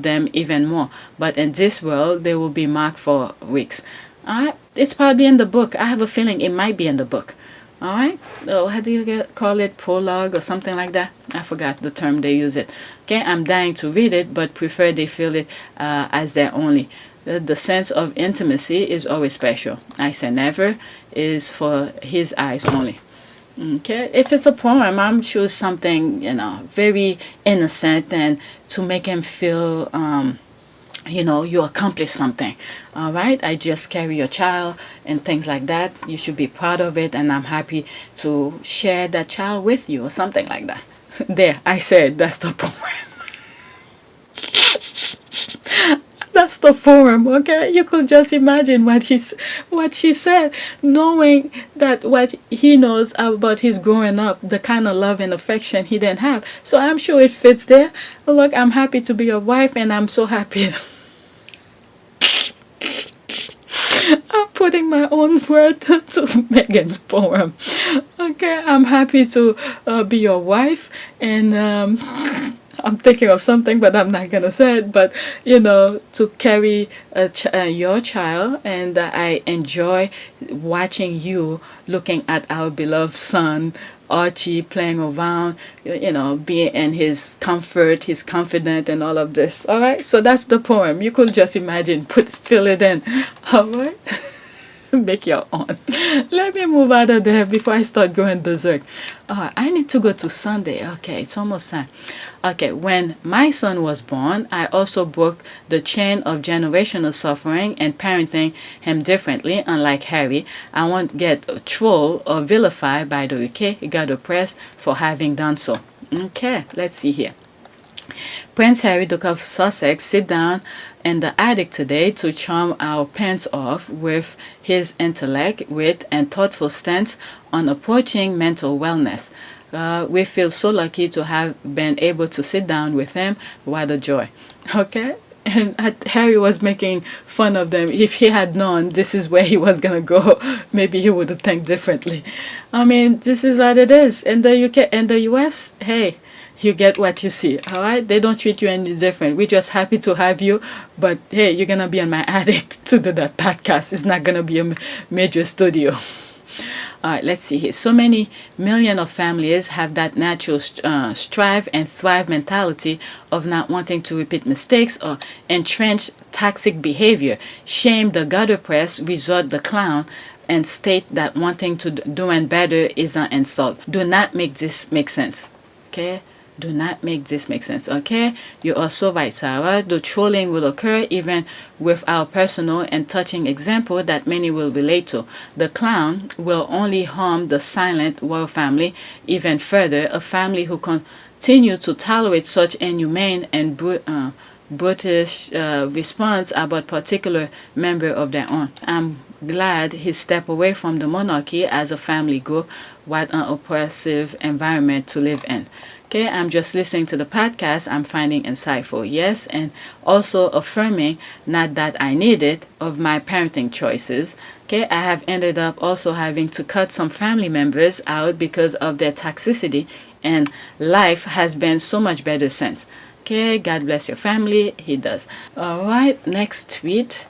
them even more. But in this world they will be marked for weeks. All right, it's probably in the book. I have a feeling it might be in the book. All right. Oh, how do you call it? Prologue or something like that? I forgot the term they use it. Okay, I'm dying to read it, but prefer they feel it as their only. The sense of intimacy is always special. I say never is for his eyes only. Okay, if it's a poem, I'm sure something, you know, very innocent and to make him feel you know, you accomplished something. All right, I just carry your child and things like that. You should be proud of it, and I'm happy to share that child with you or something like that. There, I said that's the poem. That's the poem. Okay, you could just imagine what she said, knowing that what he knows about his growing up, the kind of love and affection he didn't have. So I'm sure it fits there. Look, I'm happy to be your wife, and I'm so happy. I'm putting my own word to Meghan's poem. Okay, I'm happy to be your wife, and I'm thinking of something, but I'm not gonna say it. But you know, to carry your child, and I enjoy watching you looking at our beloved son Archie playing around, you know, being in his comfort, his confident, and all of this. All right, so that's the poem. You could just imagine, fill it in. All right. Make your own. Let me move out of there before I start going berserk. I need to go to Sunday. Okay, it's almost time. Okay, when my son was born, I also broke the chain of generational suffering and parenting him differently. Unlike Harry, I won't get trolled or vilified by the UK. He got oppressed for having done so. Okay, let's see here. Prince Harry, Duke of Sussex, sit down in the attic today to charm our pants off with his intellect, wit, and thoughtful stance on approaching mental wellness. We feel so lucky to have been able to sit down with him. What a joy. Okay? And Harry was making fun of them. If he had known this is where he was going to go, maybe he would have think differently. I mean, this is what it is. In the UK, in the US, hey, you get what you see, all right? They don't treat you any different. We're just happy to have you, but hey, you're going to be in my attic to do that podcast. It's not going to be a major studio. All right, let's see here. So many million of families have that natural strive and thrive mentality of not wanting to repeat mistakes or entrench toxic behavior, shame the gutter press, resort the clown, and state that wanting to doing better is an insult. Do not make this make sense, okay? Do not make this make sense, okay? You are so right, Sarah. The trolling will occur even with our personal and touching example that many will relate to. The clown will only harm the silent royal family even further, a family who continue to tolerate such inhumane and brutish response about particular member of their own. I'm glad he stepped away from the monarchy as a family group. What an oppressive environment to live in. Okay, I'm just listening to the podcast. I'm finding insightful, yes, and also affirming, not that I need it, of my parenting choices. Okay, I have ended up also having to cut some family members out because of their toxicity, and life has been so much better since. Okay, God bless your family. He does. All right, next tweet.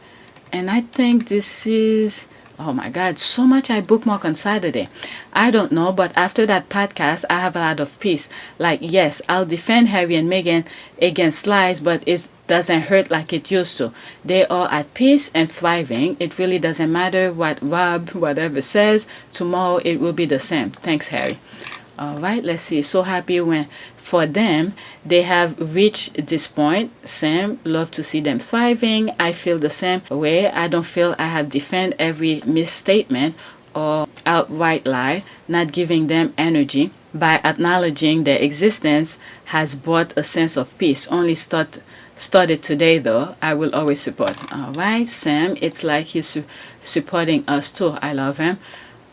And I think this is, oh my God, so much I bookmark on Saturday. I don't know, but after that podcast, I have a lot of peace. Like, yes, I'll defend Harry and Meghan against lies, but it doesn't hurt like it used to. They are at peace and thriving. It really doesn't matter what Rob, whatever says. Tomorrow it will be the same. Thanks, Harry. All right, let's see. So happy when for them they have reached this point. Sam, love to see them thriving. I feel the same way. I don't feel I have defend every misstatement or outright lie, not giving them energy. By acknowledging their existence has brought a sense of peace. Only started today though. I will always support. All right, Sam, it's like he's supporting us too. I love him.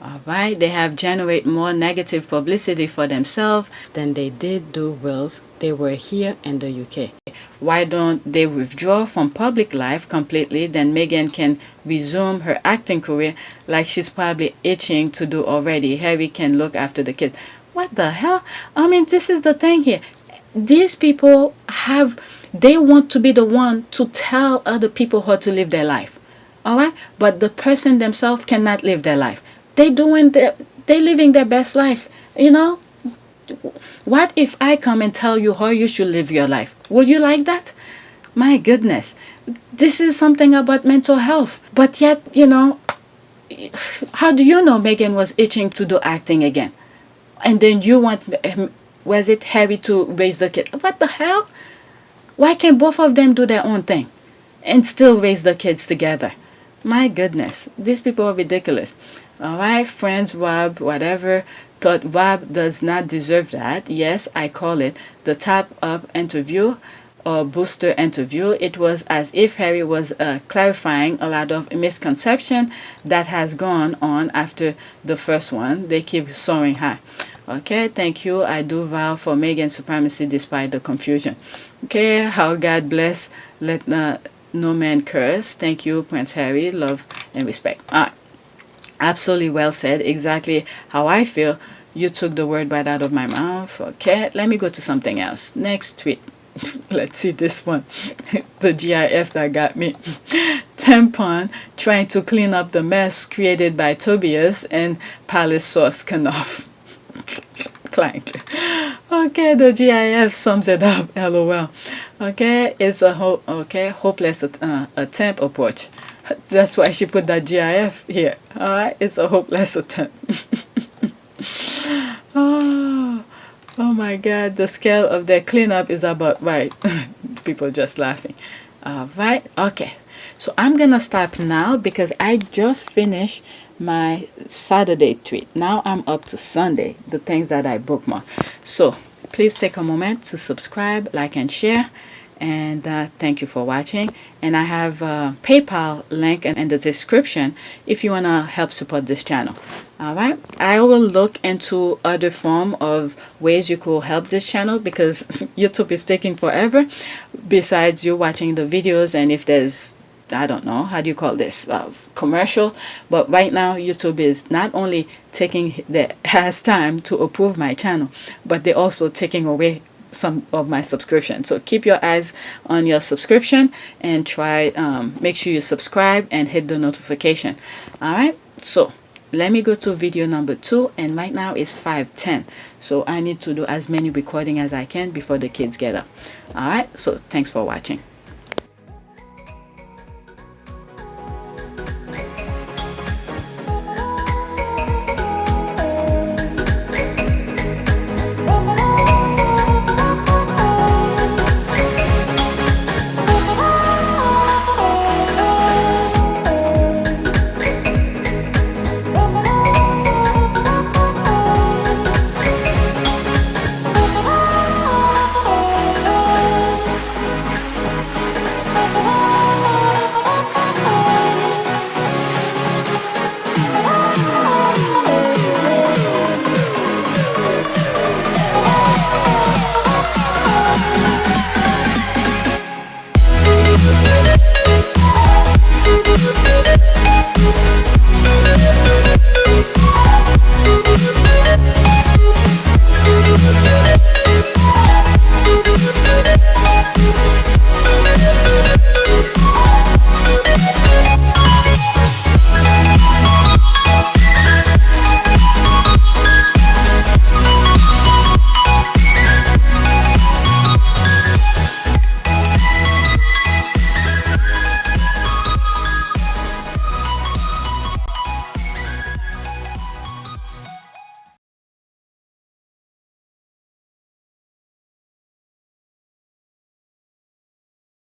All right, they have generate more negative publicity for themselves than they did do whilst they were here in the UK. Why don't they withdraw from public life completely? Then Meghan can resume her acting career like she's probably itching to do already. Harry can look after the kids. What the hell? I mean, this is the thing here. These people they want to be the one to tell other people how to live their life. All right, but the person themselves cannot live their life. They living their best life, you know. What if I come and tell you how you should live your life? Would you like that? My goodness, this is something about mental health. But yet, you know, how do you know Meghan was itching to do acting again? And then you want, was it Harry to raise the kid? What the hell? Why can't both of them do their own thing and still raise the kids together? My goodness, these people are ridiculous. All right, friends, Rob, whatever, thought Rob does not deserve that. Yes, I call it the top-up interview or booster interview. It was as if Harry was clarifying a lot of misconception that has gone on after the first one. They keep soaring high. Okay, thank you. I do vow for Meghan's supremacy despite the confusion. Okay, how God bless, let no man curse. Thank you, Prince Harry. Love and respect. All right. Absolutely well said. Exactly how I feel. You took the word right out of my mouth. Okay, let me go to something else. Next tweet. Let's see this one. The GIF that got me. Tampon trying to clean up the mess created by Tobias and Palace Sauce Knopf. Clank. Okay, the GIF sums it up. LOL. Okay, it's a hopeless attempt approach. That's why she put that GIF here. All right, it's a hopeless attempt. Oh my God, the scale of their cleanup is about right. People just laughing. All right, okay. So I'm gonna stop now because I just finished my Saturday tweet. Now I'm up to Sunday, the things that I bookmark. So please take a moment to subscribe, like, and share. And thank you for watching. And I have a PayPal link in the description if you want to help support this channel. All right, I will look into other form of ways you could help this channel, because YouTube is taking forever besides you watching the videos, and if there's, I don't know, how do you call this, commercial. But right now YouTube is not only taking has time to approve my channel, but they're also taking away some of my subscription. So keep your eyes on your subscription and try make sure you subscribe and hit the notification. All right, so let me go to video number 2, and right now it's 5:10, so I need to do as many recording as I can before the kids get up. All right, so thanks for watching.